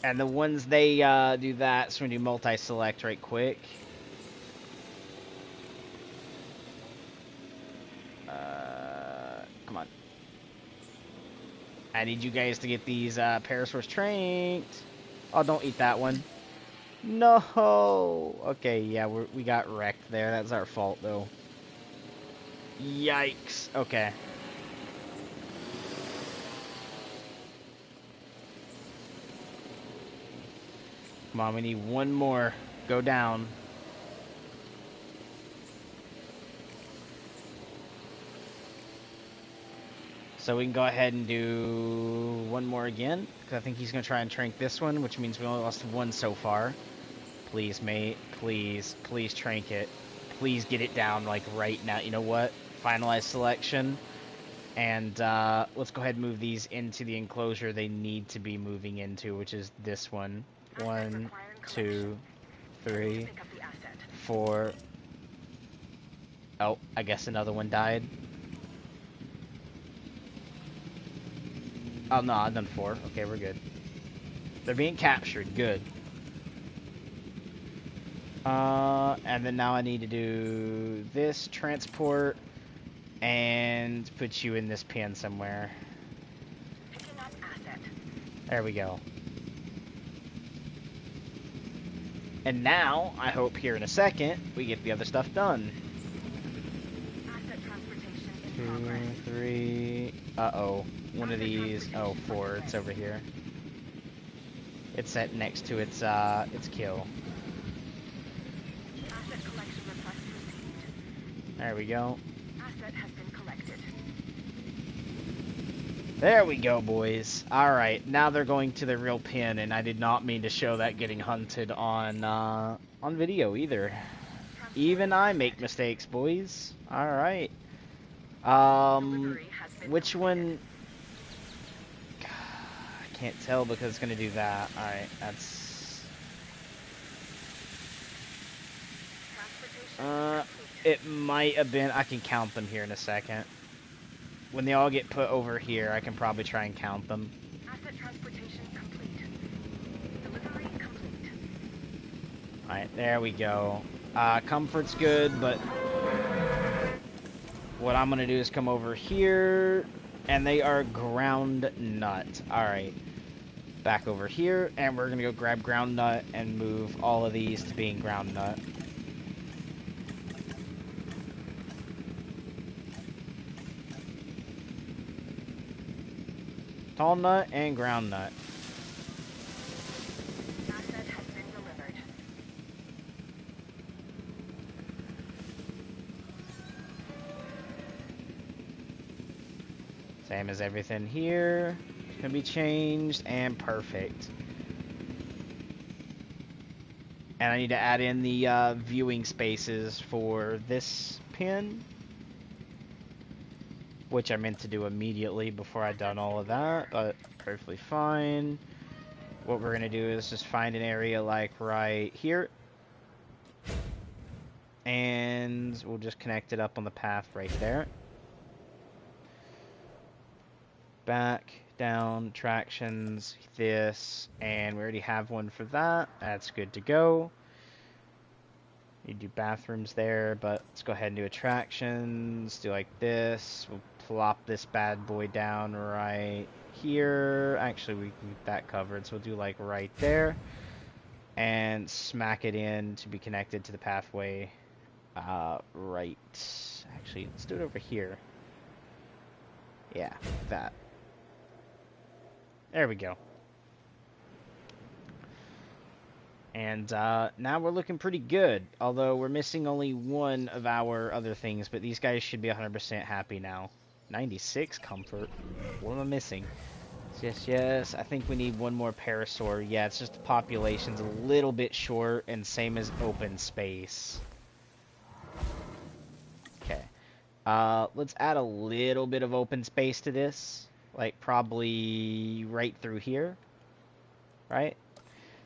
And the ones they do that, so we're going to do multi-select right quick. Come on. I need you guys to get these parasaurs tranked. Oh, don't eat that one. No. Okay, yeah, we got wrecked there. That's our fault, though. Yikes. Okay. Come on, we need one more. Go down. So we can go ahead and do one more again, because I think he's going to try and trank this one, which means we only lost one so far. Please, mate. Please. Please trank it. Please get it down, like, right now. You know what? Finalize selection. And let's go ahead and move these into the enclosure they need to be moving into, which is this one. 1, 2, 3, 4. Oh, I guess another one died. Oh, no, I've done 4. Okay, we're good. They're being captured. Good. And then now I need to do this, transport, and put you in this pen somewhere. There we go. And now, I hope here in a second, we get the other stuff done. 2, 3... Uh-oh. One of these... Oh, 4. It's over here. It's set next to its kill. There we go. There we go, boys. Alright, now they're going to the real pen, and I did not mean to show that getting hunted on video either. Even I make mistakes, boys. Alright. Which one... I can't tell because it's going to do that. Alright, that's... It might have been... I can count them here in a second. When they all get put over here, I can probably try and count them. Asset transportation complete. Delivery complete. Alright, there we go. Comfort's good, but what I'm going to do is come over here, and they are ground nut. Alright. Back over here, and we're going to go grab ground nut and move all of these to being ground nut. Tall nut and ground nut. Asset has been delivered. Same as everything here. Can be changed and perfect. And I need to add in the viewing spaces for this pin, which I meant to do immediately before I'd done all of that, but perfectly fine. What we're going to do is just find an area like right here. And we'll just connect it up on the path right there. Back, down, tractions, this, and we already have one for that. That's good to go. You do bathrooms there, but let's go ahead and do attractions. Do like this. We'll plop this bad boy down right here. Actually, we can get that covered, so we'll do like right there. And smack it in to be connected to the pathway right. Actually, let's do it over here. Yeah, that. There we go. And now we're looking pretty good, although we're missing only one of our other things, but these guys should be 100% happy now. 96 comfort. What am I missing? Yes, I think we need one more parasaur. Yeah, it's just the population's a little bit short, and same as open space. Okay. Let's add a little bit of open space to this. Like, probably right through here. Right?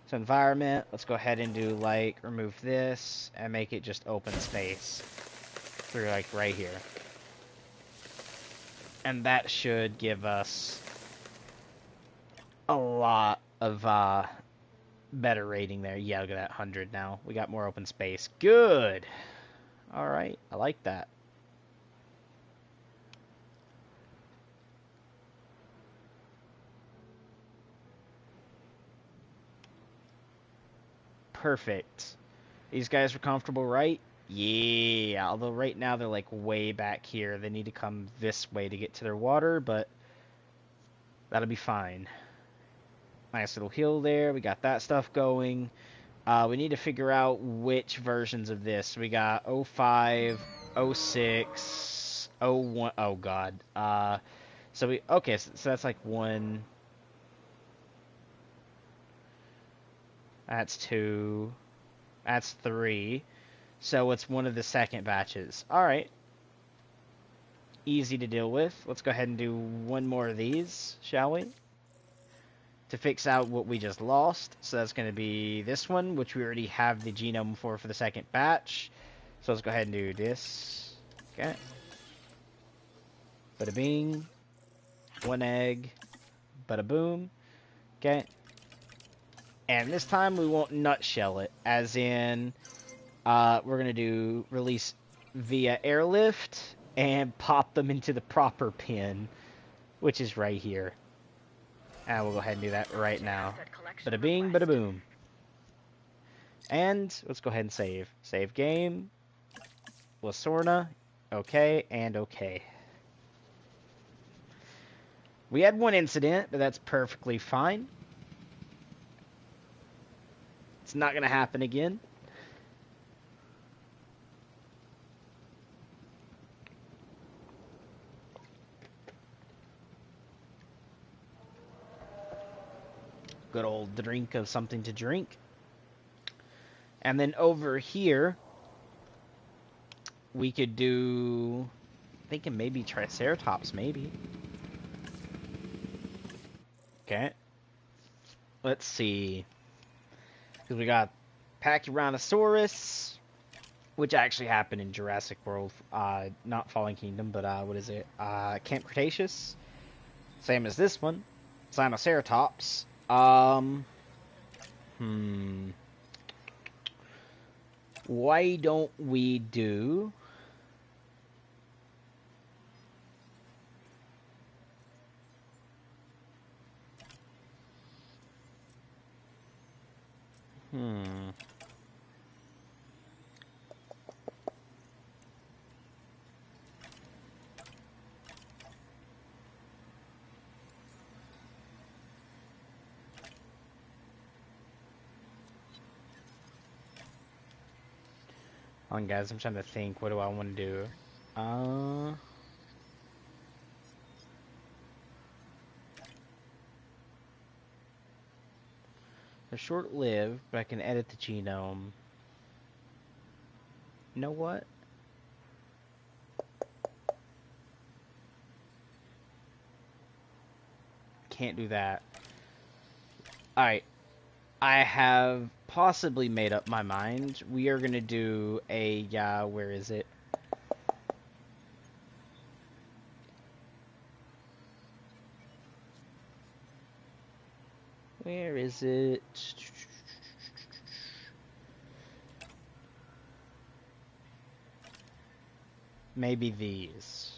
So environment, let's go ahead and do like remove this and make it just open space through like right here. And that should give us a lot of better rating there. Yeah, look at that, 100 now. We got more open space. Good. All right, I like that. Perfect. These guys are comfortable, right? Yeah, although right now they're like way back here. They need to come this way to get to their water, but that'll be fine. Nice little hill there. We got that stuff going. We need to figure out which versions of this. We got 05, 06, 01. Oh, God. Okay, so that's like one. That's two. That's three. So it's one of the second batches. All right. Easy to deal with. Let's go ahead and do one more of these, shall we? To fix out what we just lost. So that's going to be this one, which we already have the genome for the second batch. So let's go ahead and do this. Okay. Bada bing. One egg. Bada boom. Okay. And this time we won't nutshell it, as in we're going to do release via airlift and pop them into the proper pin, which is right here. And we'll go ahead and do that right now. Bada bing, bada boom. And let's go ahead and save. Save game. Sorna. Okay, and okay. We had one incident, but that's perfectly fine. It's not going to happen again. Good old drink of something to drink. And then over here, we could do, thinking maybe Triceratops, maybe. Okay. Let's see. Because we got Pachyrhinosaurus, which actually happened in Jurassic World, not Fallen Kingdom, but what is it? Camp Cretaceous. Same as this one. Sinoceratops. Why don't we do... Hold on, guys, I'm trying to think. What do I want to do? They're short-lived, but I can edit the genome. You know what? Can't do that. Alright. I have possibly made up my mind. We are going to do a, where is it? Where is it? Maybe these.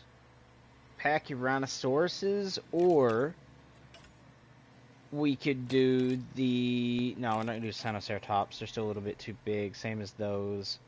Pachyrhinosaurus, or we could do the... No, we're not going to do Sinoceratops. They're still a little bit too big. Same as those.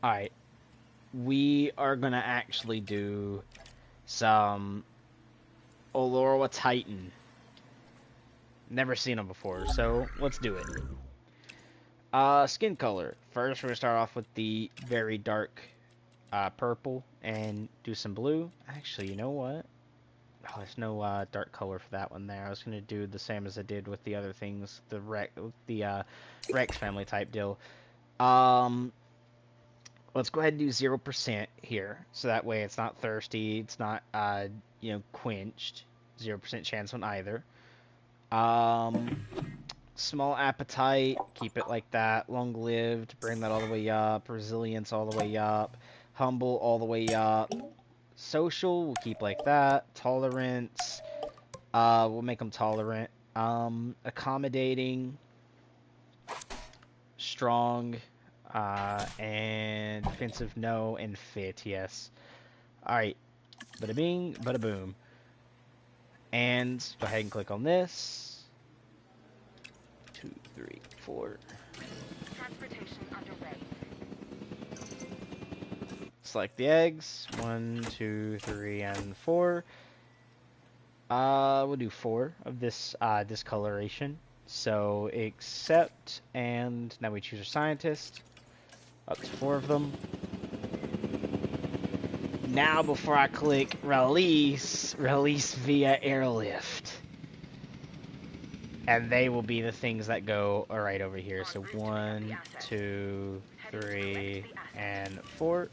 Alright. We are going to actually do some Oloroa Titan. Never seen them before, so let's do it. Skin color. First, we're going to start off with the very dark purple and do some blue. Actually, you know what? Oh, there's no dark color for that one there. I was going to do the same as I did with the other things, the Rex family type deal. Let's go ahead and do 0% here, so that way it's not thirsty, it's not, quenched. 0% chance on either. Small appetite, keep it like that. Long-lived, bring that all the way up. Resilience all the way up. Humble all the way up. Social, we'll keep like that. Tolerance, we'll make them tolerant. Accommodating. Strong. And defensive, no, and fit, yes. Alright, bada bing, bada boom. And go ahead and click on this. 2, 3, 4. Transportation underway. Select the eggs. 1, 2, 3, and 4. We'll do 4 of this discoloration. So accept, and now we choose a scientist. Up to 4 of them. Now, before I click release via airlift. And they will be the things that go right over here. So 1, 2, 3, and 4.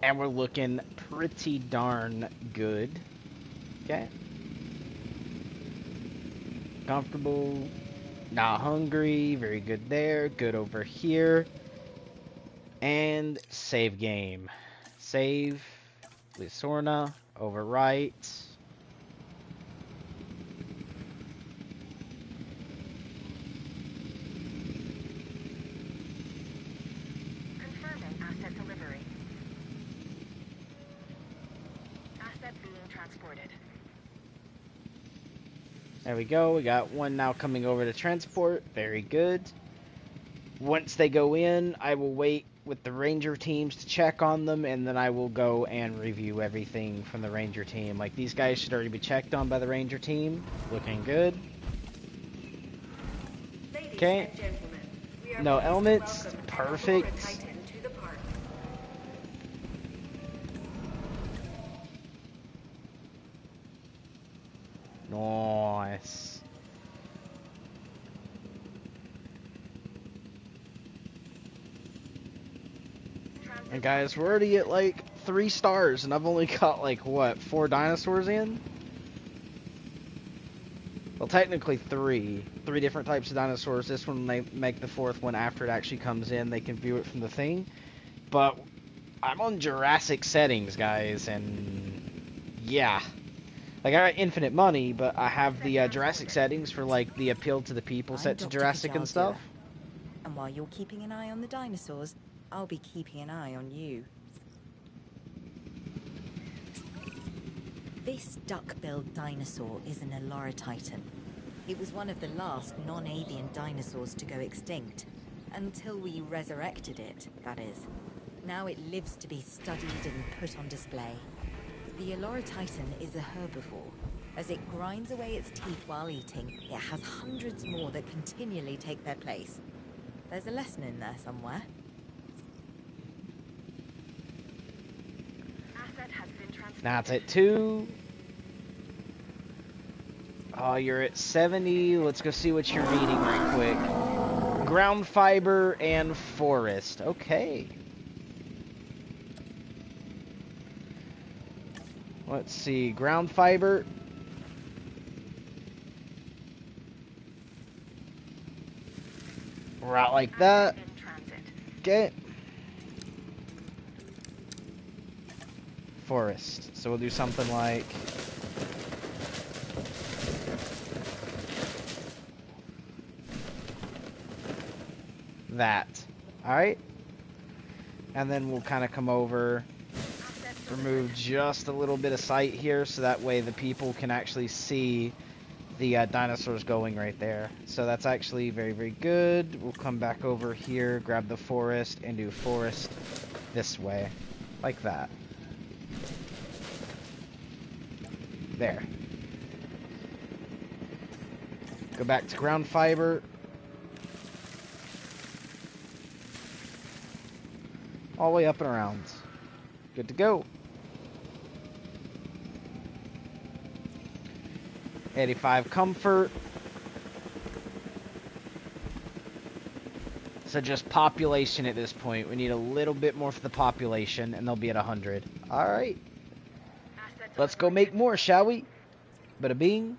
And we're looking pretty darn good. Okay. Comfortable. Not hungry. Very good there. Good over here. And save game. Save. Sorna. Overwrite. Confirming asset delivery. Asset being transported. There we go. We got one now coming over to transport. Very good. Once they go in, I will wait with the ranger teams to check on them, and then I will go and review everything from the ranger team. Like, these guys should already be checked on by the ranger team. Looking good. Okay. No elements. Perfect. Nice. And guys, we're already at like 3 stars, and I've only got like, what, 4 dinosaurs in? Well, technically 3. 3 different types of dinosaurs. This one, they make the 4th one after it actually comes in. They can view it from the thing. But I'm on Jurassic settings, guys, and yeah. Like, I got infinite money, but I have the Jurassic settings for, like, the appeal to the people set to Jurassic and stuff. And while you're keeping an eye on the dinosaurs, I'll be keeping an eye on you. This duck-billed dinosaur is an Eloratitan. It was one of the last non-avian dinosaurs to go extinct. Until we resurrected it, that is. Now it lives to be studied and put on display. The Eloratitan is a herbivore. As it grinds away its teeth while eating, it has hundreds more that continually take their place. There's a lesson in there somewhere. Asset has been transported. Now it's at 2. Oh, you're at 70. Let's go see what you're needing right quick. Ground fiber and forest. Okay. Let's see. Ground fiber. Right like that. In transit. Okay. Forest. So we'll do something like that. Alright. And then we'll kind of come over, remove just a little bit of sight here so that way the people can actually see the dinosaurs going right there. So that's actually very, very good. We'll come back over here, grab the forest, and do forest this way. Like that. There. Go back to ground fiber. All the way up and around. Good to go. 85 comfort. So just population at this point. We need a little bit more for the population, and they'll be at 100. Alright. Let's go make more, shall we? Bada bing.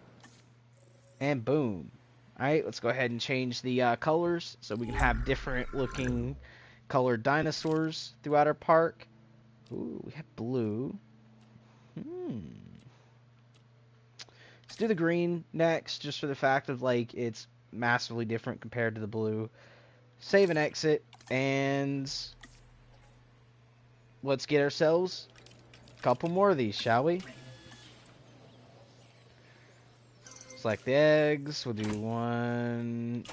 And boom. Alright, let's go ahead and change the colors so we can have different looking colored dinosaurs throughout our park. Ooh, we have blue. Let's do the green next, just for the fact of, like, it's massively different compared to the blue. Save and exit, and let's get ourselves a couple more of these, shall we? Select the eggs. We'll do 1,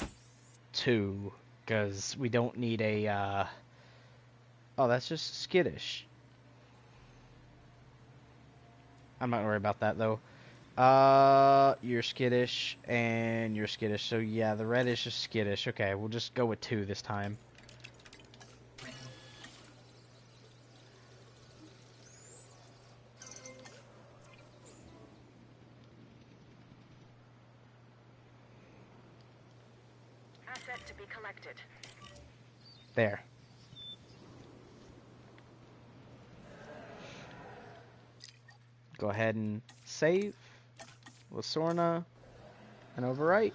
2, because we don't need a, oh, that's just skittish. I'm not gonna worry about that, though. You're skittish, and you're skittish. So, yeah, the red is just skittish. Okay, we'll just go with 2 this time. Asset to be collected. There. Go ahead and save with Sorna and overwrite.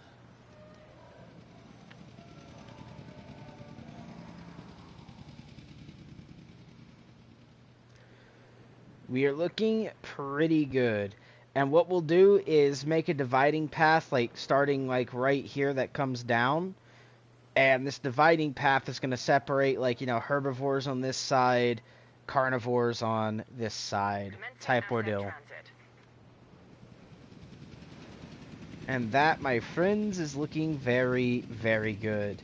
We are looking pretty good. And what we'll do is make a dividing path, like starting like right here that comes down. And this dividing path is going to separate, like, you know, herbivores on this side, carnivores on this side, type ordeal. And that, my friends, is looking very, very good.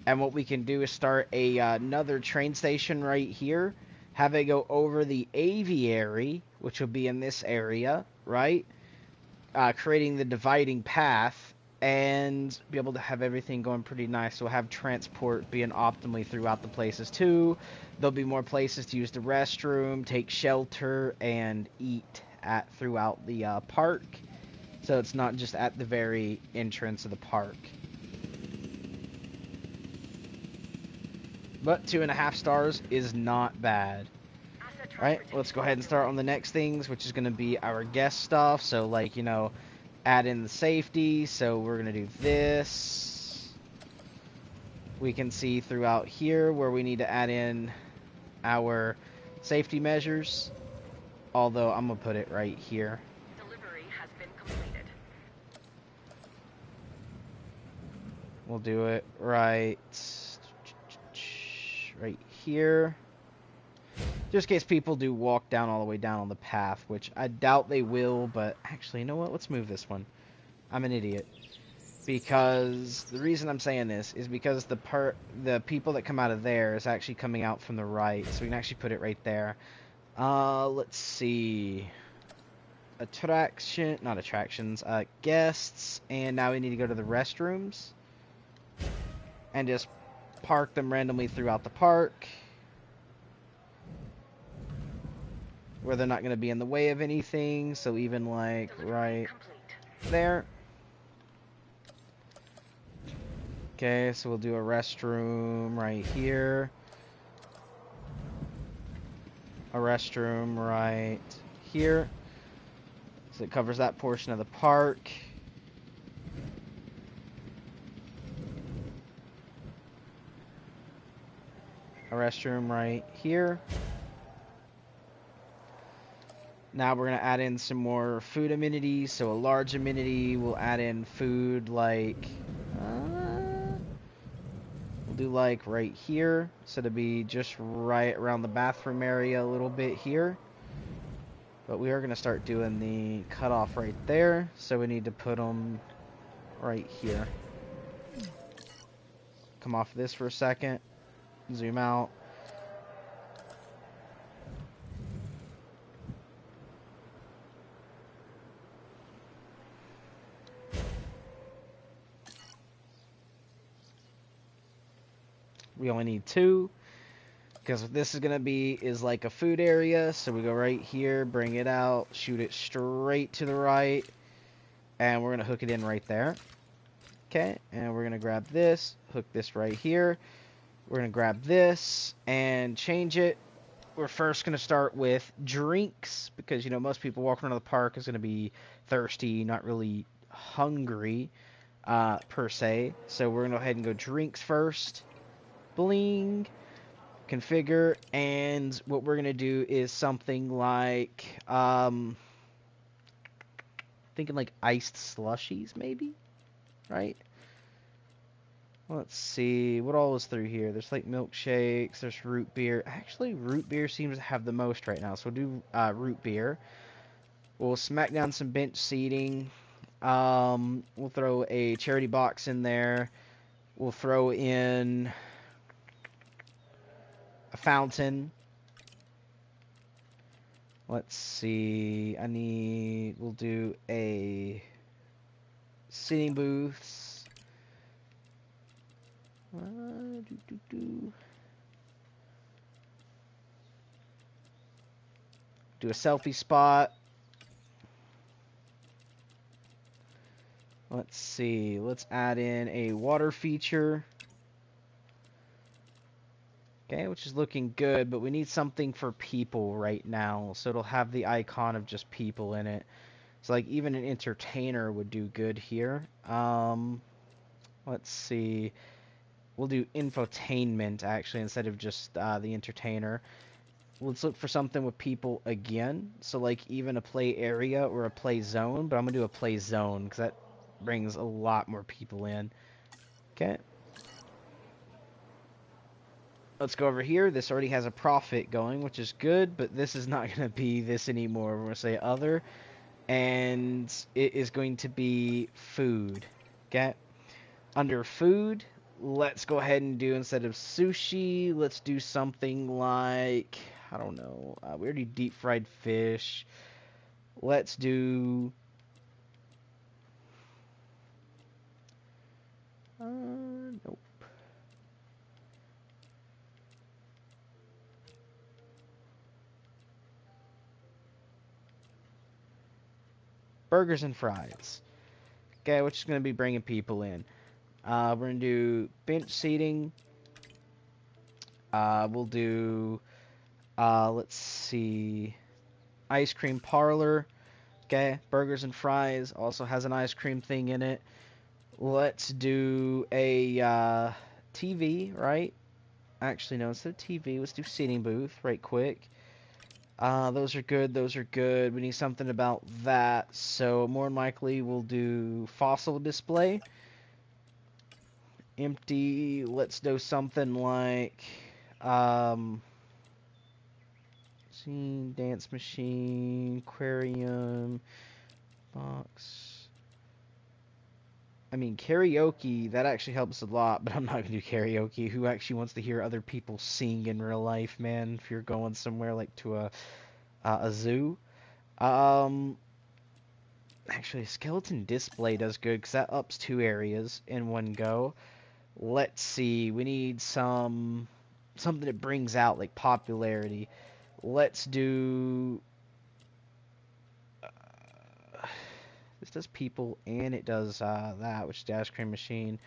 And what we can do is start another train station right here, have it go over the aviary, which will be in this area, right? Creating the dividing path, and be able to have everything going pretty nice. So we'll have transport being optimally throughout the places too. There'll be more places to use the restroom, take shelter, and eat at throughout the park. So it's not just at the very entrance of the park. But 2.5 stars is not bad. Alright, let's go ahead and start on the next things, which is going to be our guest stuff. So, like, you know, add in the safety. So we're going to do this. We can see throughout here where we need to add in our safety measures. Although I'm going to put it right here. Delivery has been completed. We'll do it right here. Just in case people do walk down all the way down on the path, which I doubt they will, but actually, you know what? Let's move this one. I'm an idiot. Because the reason I'm saying this is because the people that come out of there is actually coming out from the right, so we can actually put it right there. Let's see. guests, and now we need to go to the restrooms and just park them randomly throughout the park where they're not going to be in the way of anything. So even like right there. Okay, so we'll do a restroom right here. A restroom right here. So it covers that portion of the park. A restroom right here. Now we're going to add in some more food amenities. So a large amenity, we'll add in food like... we'll do like right here. So to be just right around the bathroom area a little bit here. But we are going to start doing the cutoff right there. So we need to put them right here. Come off of this for a second. Zoom out. We only need 2. Because what this is going to be is like a food area. So we go right here, bring it out, shoot it straight to the right. And we're going to hook it in right there. Okay, and we're going to grab this, hook this right here. We're going to grab this and change it. We're first going to start with drinks. Because, you know, most people walking around the park is going to be thirsty, not really hungry per se. So we're going to go ahead and go drinks first. Bling. Configure, and what we're going to do is something like, thinking like iced slushies, maybe? Right? Let's see, what all is through here? There's like milkshakes, there's root beer. Actually, root beer seems to have the most right now, so we'll do root beer. We'll smack down some bench seating. We'll throw a charity box in there. We'll throw in a fountain. Let's see. We'll do a sitting booths. Do a selfie spot. Let's see. Let's add in a water feature. Okay, which is looking good, but we need something for people right now. So it'll have the icon of just people in it. So like even an entertainer would do good here. Let's see. We'll do infotainment actually instead of just the entertainer. Let's look for something with people again. So like even a play area or a play zone, but I'm gonna do a play zone because that brings a lot more people in. Okay. Let's go over here. This already has a profit going, which is good, but this is not going to be this anymore. We're going to say other, and it is going to be food. Okay? Under food, let's go ahead and do, instead of sushi, let's do something like, I don't know, we already deep fried fish. Let's do... nope. Burgers and fries. Okay, which is going to be bringing people in. We're going to do bench seating. We'll do, let's see, ice cream parlor. Okay, burgers and fries. Also has an ice cream thing in it. Let's do a TV, right? Actually, no, instead of TV, let's do seating booth right quick. Those are good, those are good. We need something about that. So more than likely we'll do fossil display. Empty, let's do something like scene, dance machine, aquarium, box. I mean, karaoke, that actually helps a lot, but I'm not going to do karaoke. Who actually wants to hear other people sing in real life, man? If you're going somewhere like to a zoo. Actually, skeleton display does good because that ups 2 areas in one go. Let's see. We need something that brings out like popularity. Let's do. This does people and it does that, which is the ice cream machine.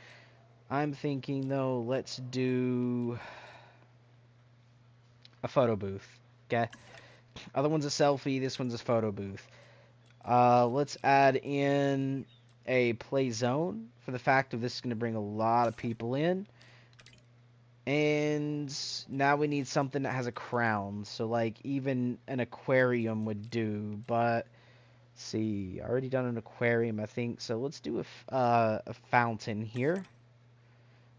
I'm thinking though, let's do a photo booth. Okay. Other one's a selfie. This one's a photo booth. Let's add in a play zone for the fact of this is going to bring a lot of people in. And now we need something that has a crown. So like even an aquarium would do. But let's see, already done an aquarium, I think. So let's do a fountain here.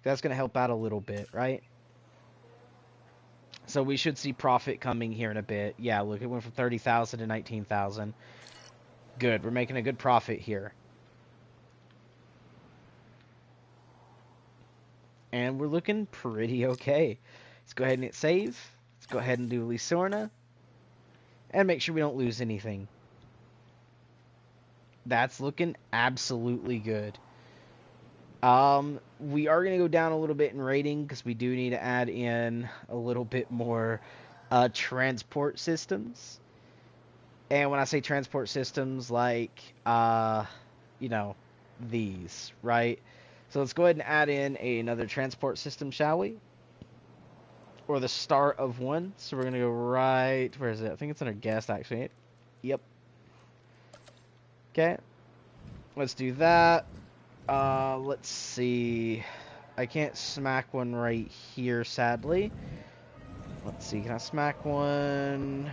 That's going to help out a little bit, right? So we should see profit coming here in a bit. Yeah, look, it went from 30,000 to 19,000. Good, we're making a good profit here. And we're looking pretty okay. Let's go ahead and hit save. Let's go ahead and do Sorna. And make sure we don't lose anything. That's looking absolutely good. We are going to go down a little bit in rating because we do need to add in a little bit more transport systems. And when I say transport systems, like, you know, these, right? So let's go ahead and add in another transport system, shall we? Or the start of one. So we're going to go right, where is it? I think it's under guest, actually. Yep. Okay. Let's do that. Let's see. I can't smack one right here, sadly. Let's see, can I smack one?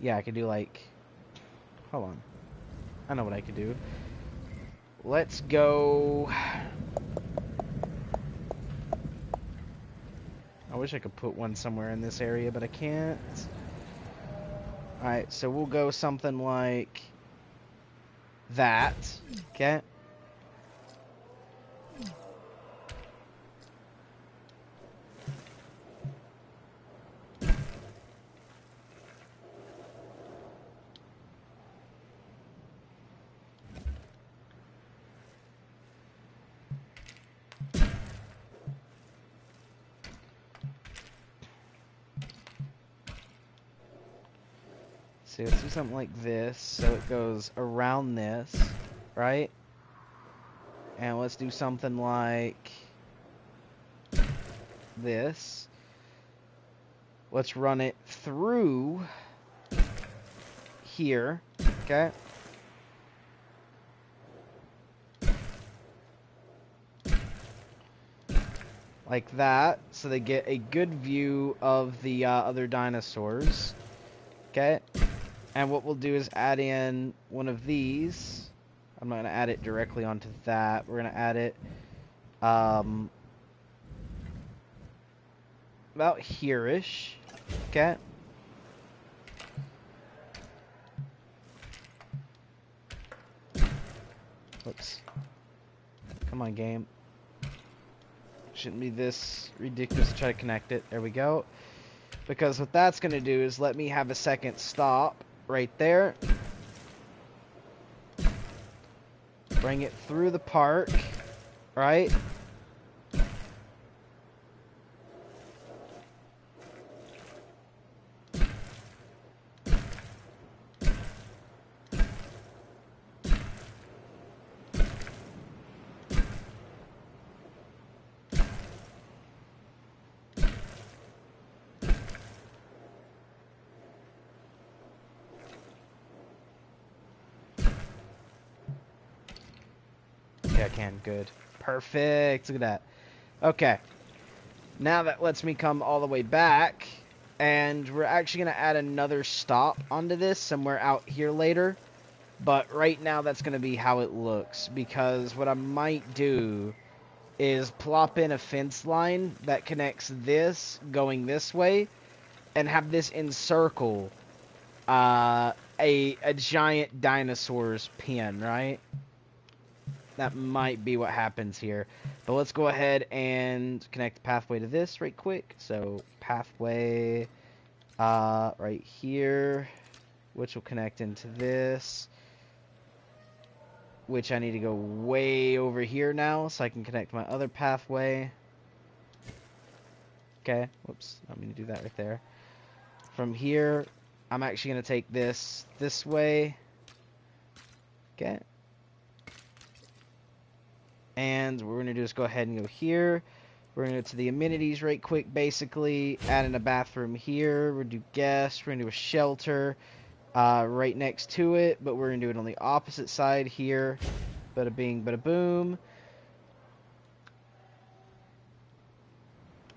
Yeah, I could do like... Hold on. I know what I could do. Let's go... I wish I could put one somewhere in this area, but I can't. Alright, so we'll go something like... that. Okay. So let's do something like this, so it goes around this, right? And let's do something like this. Let's run it through here, okay? Like that, so they get a good view of the other dinosaurs, okay? And what we'll do is add in one of these. I'm not going to add it directly onto that. We're going to add it about here-ish. Okay. Whoops. Come on, game. Shouldn't be this ridiculous to try to connect it. There we go. Because what that's going to do is let me have a second stop right there. Bring it through the park, right? Yeah, I can. Good. Perfect. Look at that. Okay. Now that lets me come all the way back. And we're actually going to add another stop onto this somewhere out here later. But right now that's going to be how it looks. Because what I might do is plop in a fence line that connects this going this way. And have this encircle a giant dinosaur's pen, right? That might be what happens here. But let's go ahead and connect the pathway to this right quick. So, pathway right here, which will connect into this, which I need to go way over here now so I can connect my other pathway. Okay, whoops, I don't mean to do that right there. From here, I'm actually going to take this way. Okay. And what we're going to do is go ahead and go here. We're going to go to the amenities right quick, basically. Add in a bathroom here. We're going to do guests. We're going to do a shelter right next to it. But we're going to do it on the opposite side here. Bada bing, bada boom.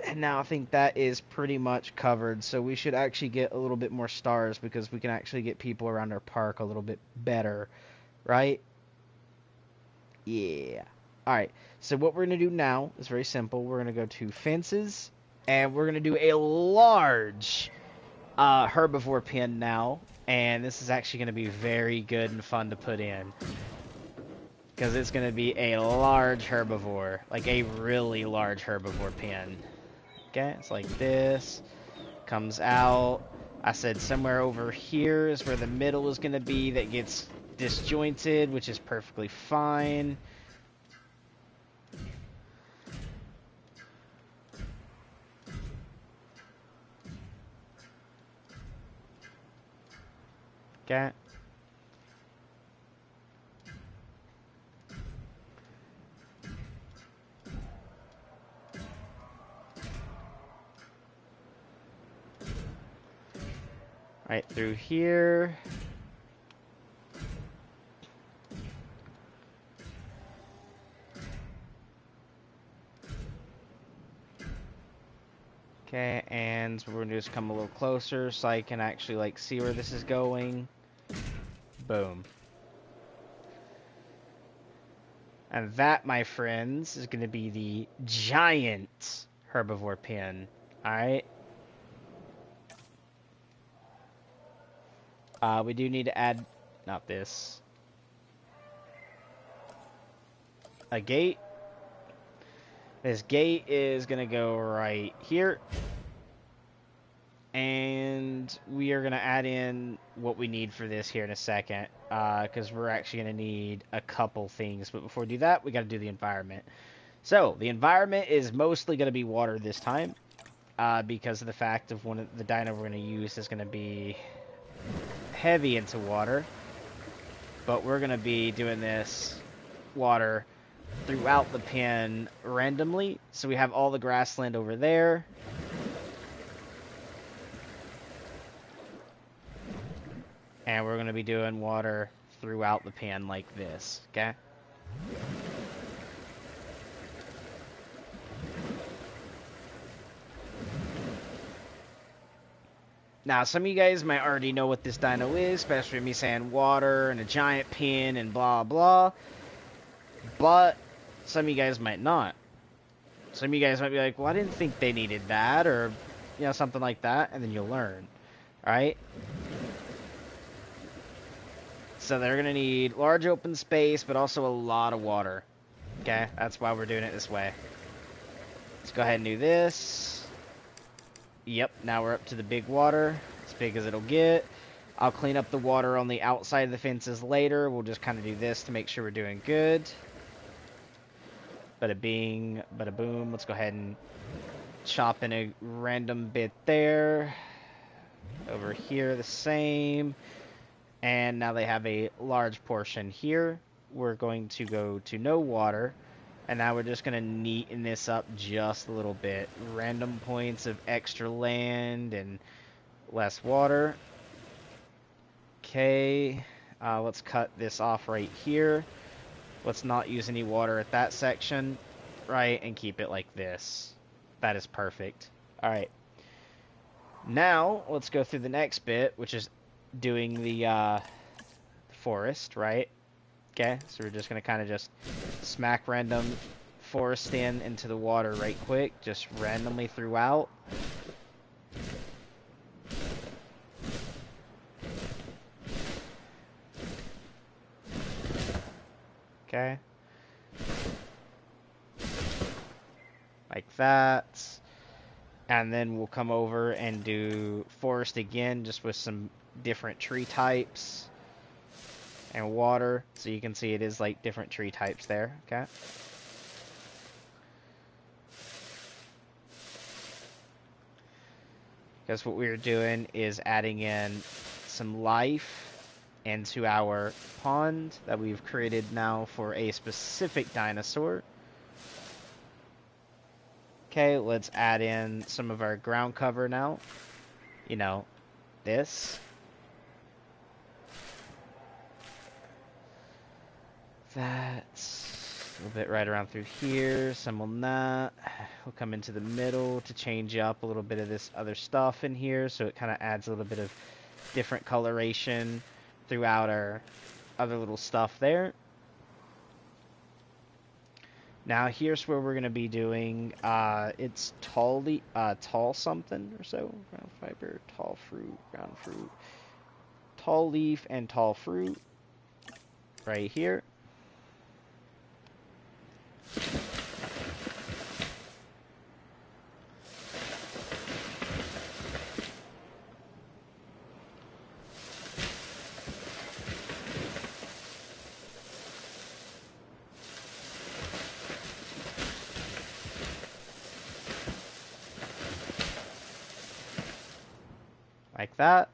And now I think that is pretty much covered. So we should actually get a little bit more stars because we can actually get people around our park a little bit better. Right? Yeah. Alright, so what we're going to do now is very simple. We're going to go to fences, and we're going to do a large herbivore pen now. And this is actually going to be very good and fun to put in. Because it's going to be a large herbivore. Like a really large herbivore pen. Okay, it's like this. Comes out. I said somewhere over here is where the middle is going to be that gets disjointed, which is perfectly fine. Okay. Right through here. Okay, and we're going to just come a little closer so I can actually like see where this is going. Boom. And that, my friends, is going to be the giant herbivore pen. Alright? We do need to add, not this, a gate. This gate is going to go right here. And we are going to add in what we need for this here in a second. Because we're actually going to need a couple things. But before we do that, we got to do the environment. So, the environment is mostly going to be water this time. Because of the fact of one of the dino we're going to use is going to be heavy into water. But we're going to be doing this water throughout the pen randomly. So we have all the grassland over there. And we're going to be doing water throughout the pen like this, okay? Now, some of you guys might already know what this dino is, especially me saying water and a giant pen and blah, blah. But some of you guys might not. Some of you guys might be like, well, I didn't think they needed that, or, you know, something like that, and then you'll learn, alright? So they're going to need large open space, but also a lot of water. Okay, that's why we're doing it this way. Let's go ahead and do this. Yep, now we're up to the big water. As big as it'll get. I'll clean up the water on the outside of the fences later. We'll just kind of do this to make sure we're doing good. Bada bing, bada boom. Let's go ahead and chop in a random bit there. Over here, the same. And now they have a large portion here. We're going to go to no water. And now we're just going to neaten this up just a little bit. Random points of extra land and less water. Okay. Let's cut this off right here. Let's not use any water at that section. Right, and keep it like this. That is perfect. Alright. Now, let's go through the next bit, which is doing the forest, right? Okay, so we're just going to kind of just smack random forest into the water right quick, just randomly throughout. Okay. Like that. And then we'll come over and do forest again, just with some different tree types and water. So you can see it is like different tree types there, okay? Because what we're doing is adding in some life into our pond that we've created now for a specific dinosaur. Okay, let's add in some of our ground cover now. You know, this. That's a little bit right around through here. Some on that. We'll come into the middle to change up a little bit of this other stuff in here, so it kind of adds a little bit of different coloration throughout our other little stuff there. Now here's where we're going to be doing, it's tall something or so. Ground fiber, tall fruit, ground fruit, tall leaf, and tall fruit. Right here. Like that.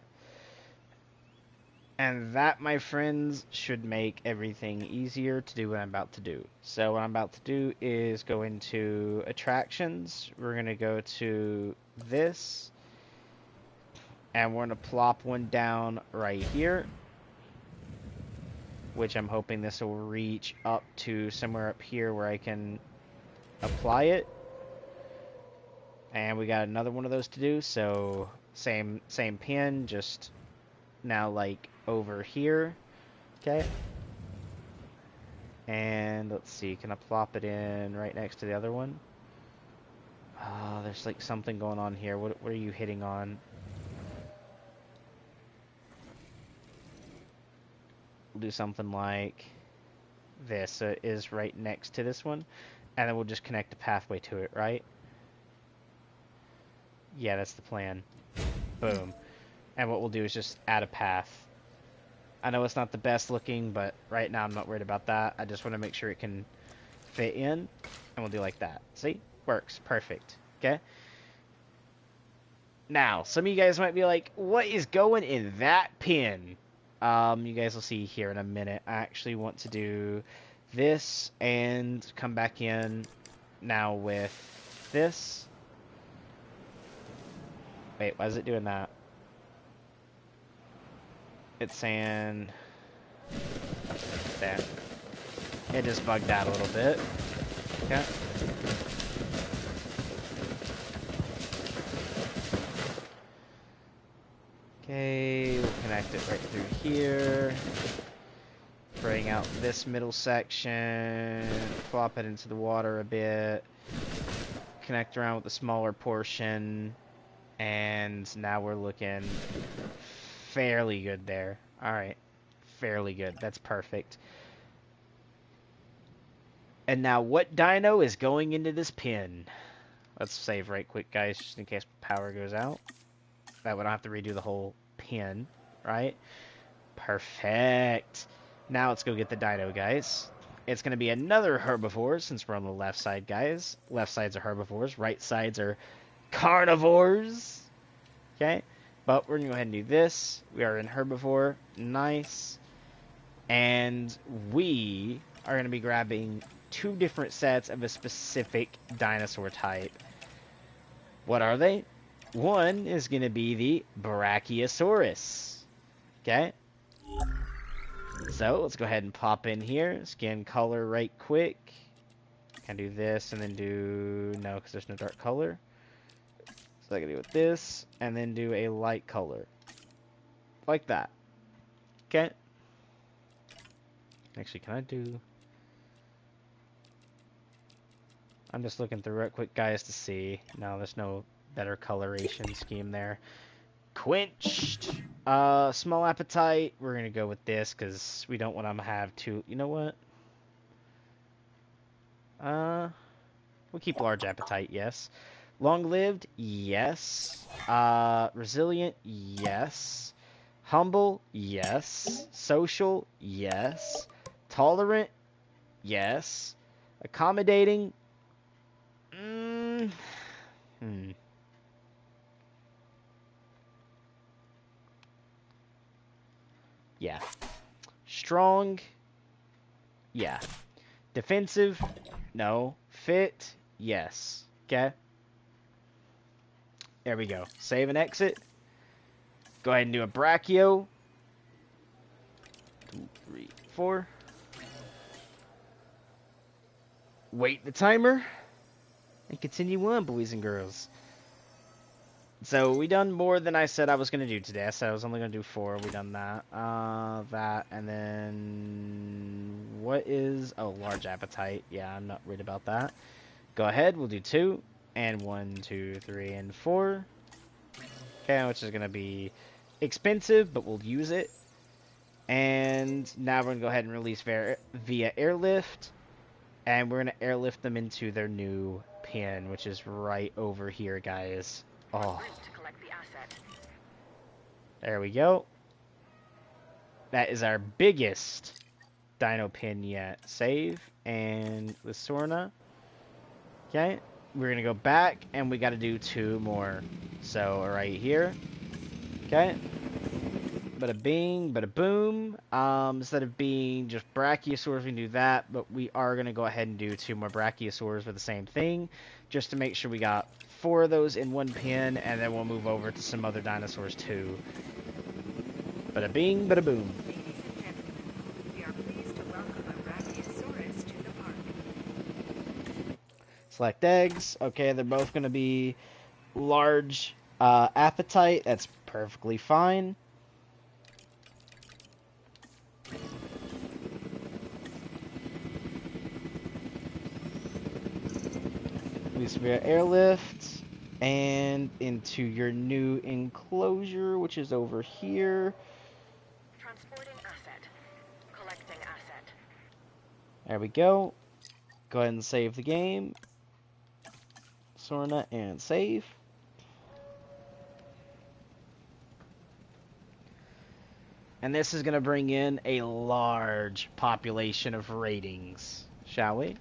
And that, my friends, should make everything easier to do what I'm about to do. So what I'm about to do is go into attractions. We're going to go to this. And we're going to plop one down right here. Which I'm hoping this will reach up to somewhere up here where I can apply it. And we got another one of those to do, so same pin, just now like over here. Okay. And let's see, can I plop it in right next to the other one? Oh, there's like something going on here. What are you hitting on? We'll do something like this. So it is right next to this one. And then we'll just connect a pathway to it, right? Yeah, that's the plan. Boom. And what we'll do is just add a path. I know it's not the best looking, but right now I'm not worried about that. I just want to make sure it can fit in. And we'll do like that. See? Works. Perfect. Okay? Now, some of you guys might be like, what is going in that pin? You guys will see here in a minute. I actually want to do this and come back in now with this. Wait, why is it doing that? It's saying... There. It just bugged out a little bit. Okay. Okay, we'll connect it right through here. Bring out this middle section. Plop it into the water a bit. Connect around with the smaller portion. And now we're looking fairly good there. Alright. Fairly good. That's perfect. And now what dino is going into this pin? Let's save right quick, guys, just in case power goes out. That way I don't have to redo the whole pin, right? Perfect. Now let's go get the dino, guys. It's going to be another herbivore since we're on the left side, guys. Left sides are herbivores. Right sides are carnivores. Okay? But we're going to go ahead and do this. We are in herbivore. Nice. And we are going to be grabbing 2 different sets of a specific dinosaur type. What are they? One is going to be the Brachiosaurus. Okay? So, let's go ahead and pop in here. Skin color right quick. Can do this and then do... No, because there's no dark color. So I can do with this, and then do a light color. Like that. Okay? Actually, can I do... I'm just looking through it quick, guys, to see. No, there's no better coloration scheme there. Quenched. Small appetite. We're going to go with this, because we don't want them to have too... You know what? We'll keep large appetite, yes. Long-lived, yes. Resilient, yes. Humble, yes. Social, yes. Tolerant, yes. Accommodating, mm, hmm. Yeah. Strong, yeah. Defensive, no. Fit, yes. Okay. There we go. Save and exit. Go ahead and do a brachio. 2, 3, 4. Wait the timer. And continue on, boys and girls. So we done more than I said I was gonna do today. I said I was only gonna do 4. We done that. That, and then what is large appetite? Yeah, I'm not worried about that. Go ahead, we'll do 2, and 1, 2, 3, and 4. Okay, which is gonna be expensive, but we'll use it. And now we're gonna go ahead and release via airlift, and we're gonna airlift them into their new pin, which is right over here, guys. Oh. There we go. That is our biggest dino pin yet. Save. And with Sorna. Okay. We're going to go back and we got to do 2 more. So right here. Okay. Bada bing, bada boom. Instead of being just brachiosaurs, we can do that. But we are going to go ahead and do 2 more brachiosaurs for the same thing. Just to make sure we got 4 of those in one pin. And then we'll move over to some other dinosaurs too. Bada bing, bada boom. Select eggs. Okay, they're both going to be large appetite. That's perfectly fine. Release via airlift. And into your new enclosure, which is over here. Transporting asset. Collecting asset. There we go. Go ahead and save the game. Sorna and save. And this is going to bring in a large population of ratings, shall we?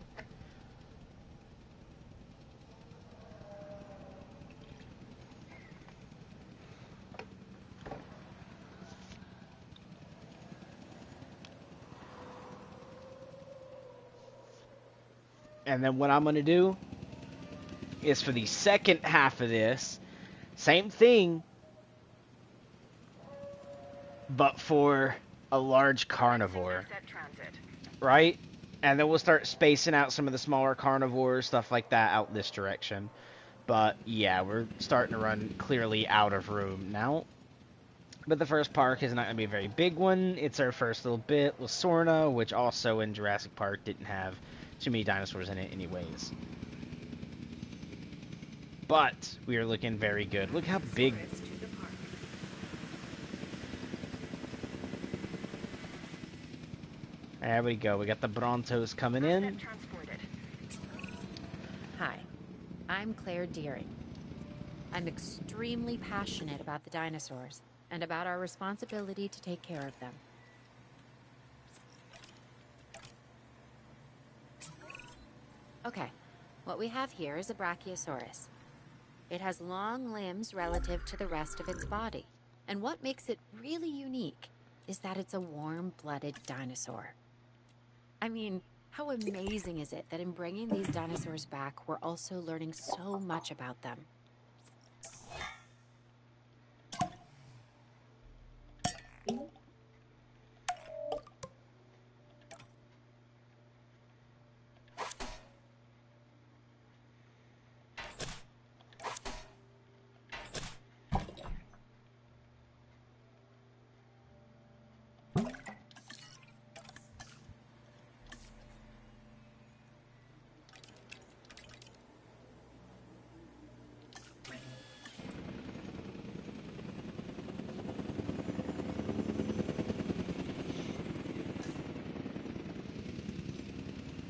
And then what I'm going to do is for the second half of this, same thing, but for a large carnivore, right? And then we'll start spacing out some of the smaller carnivores, stuff like that, out this direction. But yeah, we're starting to run clearly out of room now. But the first park is not going to be a very big one. It's our first little bit with Sorna, which also in Jurassic Park didn't have too many dinosaurs in it anyways. But we are looking very good. Look how big. There we go. We got the Brontos coming in. Hi, I'm Claire Deering. I'm extremely passionate about the dinosaurs and about our responsibility to take care of them. Okay, what we have here is a Brachiosaurus. It has long limbs relative to the rest of its body. And what makes it really unique is that it's a warm-blooded dinosaur. I mean, how amazing is it that in bringing these dinosaurs back, we're also learning so much about them?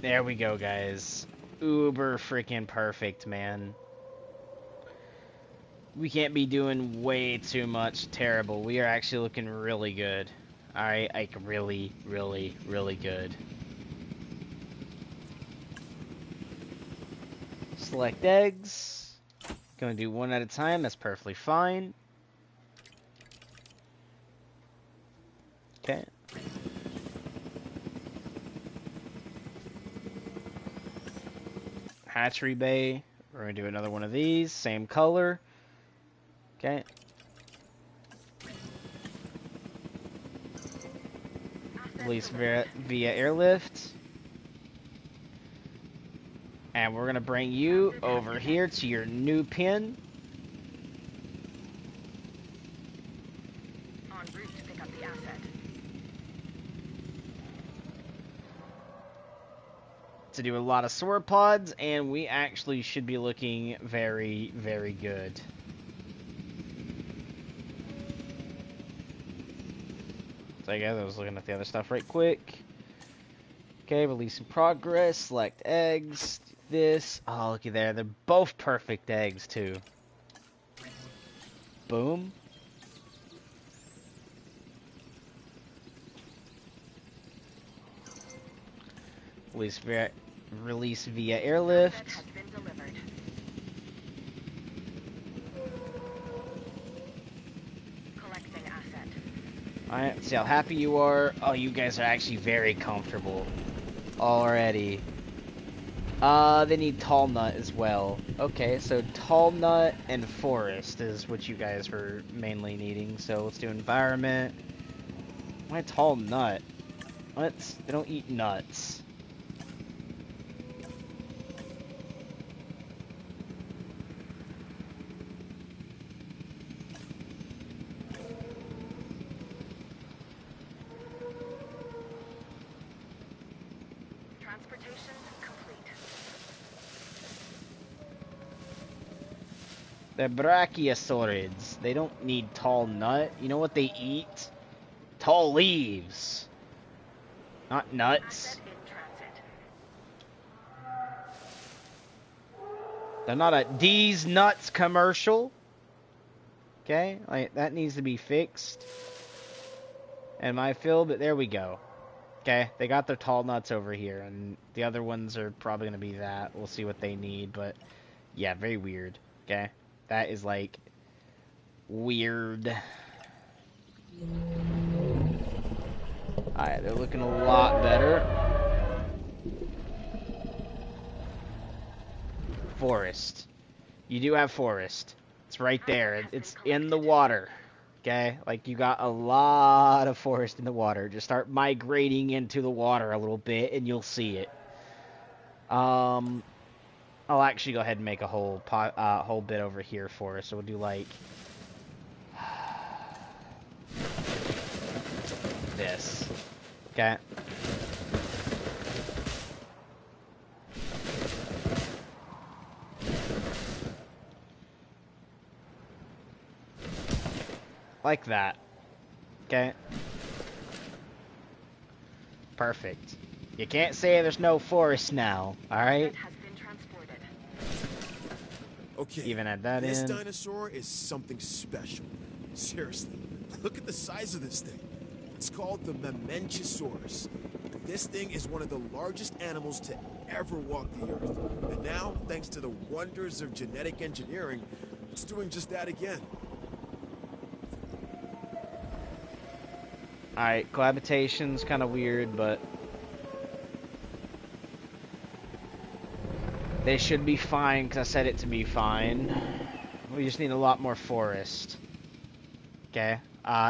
There we go, guys. Uber freaking perfect, man. We can't be doing way too much terrible. We are actually looking really good. Alright, like really, really, really good. Select eggs. Gonna do one at a time, that's perfectly fine. Okay. Hatchery bay. We're gonna do another one of these, same color. Okay. Release via airlift. And we're gonna bring you over here to your new pin. En route to pick up the asset. To do a lot of sauropods, and we actually should be looking very, very good. So I guess I was looking at the other stuff right quick. Okay, release in progress, select eggs, do this. Oh, looky there, they're both perfect eggs, too. Boom. Release via airlift. Asset has been delivered. Collecting asset. Alright, see how happy you are. Oh, you guys are actually very comfortable already. They need tall nut as well. Okay, so tall nut and forest is what you guys were mainly needing. So let's do environment. Why tall nut? What? They don't eat nuts. Transportation complete. They're brachiosaurids. They don't need tall nut. You know what they eat? Tall leaves. Not nuts. Asset in transit. They're not a D's Nuts commercial. Okay, like that needs to be fixed. And my fill, but there we go. Okay, they got their tall nuts over here, and the other ones are probably gonna be that. We'll see what they need, but yeah, very weird. Okay, that is like weird. Alright, they're looking a lot better. Forest. You do have forest. It's right there. It's in the water. Okay? Like, you got a lot of forest in the water. Just start migrating into the water a little bit, and you'll see it. I'll actually go ahead and make a whole bit over here for us. So we'll do, like, this. Okay? Like that. Okay? Perfect. You can't say there's no forest now, alright? Asset has been transported. Okay. Even add that this in. dinosaur is something special. Seriously, look at the size of this thing. It's called the Mamenchisaurus. This thing is one of the largest animals to ever walk the earth. And now, thanks to the wonders of genetic engineering, it's doing just that again. Alright, cohabitation's kind of weird, but they should be fine, because I said it to be fine. We just need a lot more forest. Okay?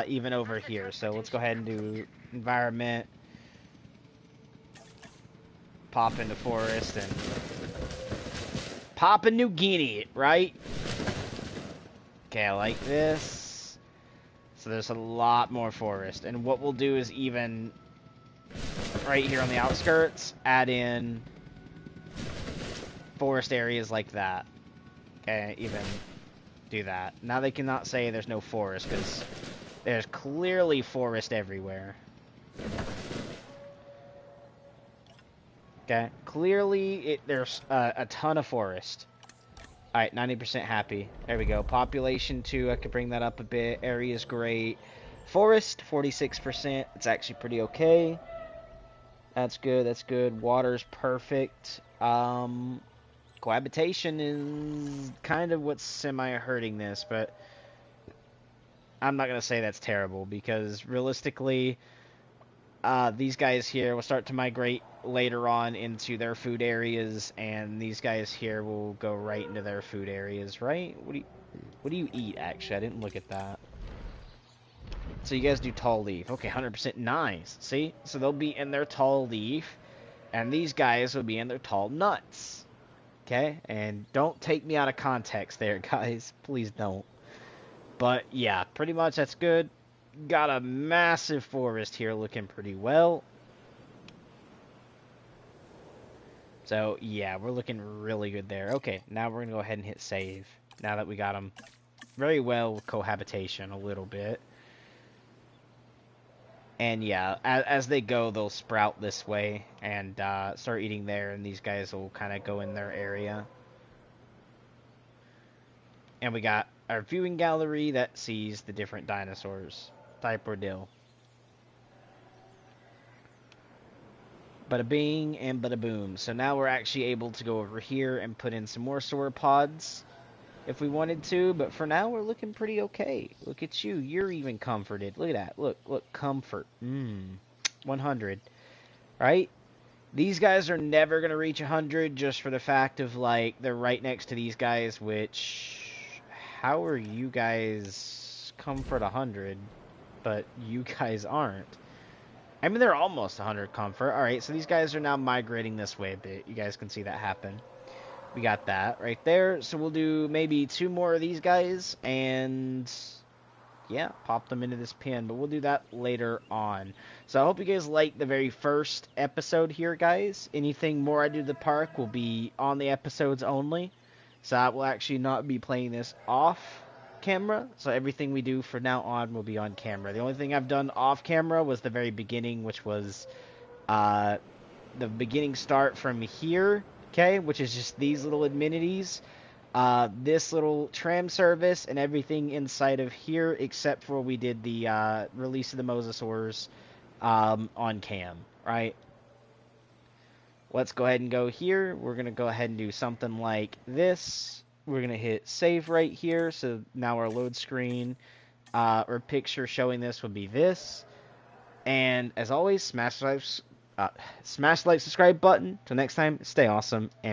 Even over here. So let's go ahead and do environment. Pop into forest and Papua New Guinea, right? Okay, I like this. So there's a lot more forest. And what we'll do is even right here on the outskirts, add in forest areas like that. Okay, even do that. Now they cannot say there's no forest, because there's clearly forest everywhere. Okay, clearly there's a ton of forest. Alright, 90% happy. There we go. Population 2, I could bring that up a bit. Area's great. Forest, 46%. It's actually pretty okay. That's good, that's good. Water's perfect. Cohabitation is kind of what's semi-hurting this, but I'm not going to say that's terrible, because realistically, these guys here will start to migrate later on into their food areas, and these guys here will go right into their food areas, right? What do you eat, actually? I didn't look at that. So you guys do tall leaf. Okay, 100% nice. See? So they'll be in their tall leaf, and these guys will be in their tall nuts. Okay? And don't take me out of context there, guys. Please don't. But, yeah, pretty much that's good. Got a massive forest here looking pretty well. So, yeah, we're looking really good there. Okay, now we're going to go ahead and hit save. Now that we got them very well with cohabitation a little bit. And yeah, as they go, they'll sprout this way and start eating there, and these guys will kind of go in their area. And we got our viewing gallery that sees the different dinosaurs. Type or dill. Bada bing and bada boom. So now we're actually able to go over here and put in some more sauropods if we wanted to, but for now we're looking pretty okay. Look at you, you're even comforted. Look at that. Look, comfort. 100. Right? These guys are never going to reach 100 just for the fact of, like, they're right next to these guys, which... How are you guys comfort 100, but you guys aren't? I mean, they're almost 100 comfort. Alright, so these guys are now migrating this way a bit. You guys can see that happen. We got that right there. So we'll do maybe 2 more of these guys and yeah, pop them into this pin. But we'll do that later on. So I hope you guys liked the very first episode here, guys. Anything more I do to the park will be on the episodes only. So I will actually not be playing this off camera. So everything we do from now on will be on camera. The only thing I've done off camera was the very beginning, which was the beginning start from here. Okay, which is just these little amenities, this little tram service, and everything inside of here, except for we did the release of the mosasaurs on cam, right? Let's go ahead and go here. We're going to go ahead and do something like this. We're going to hit save right here, so now our load screen or picture showing this would be this. And as always, smash the like, subscribe button. Till next time, stay awesome. And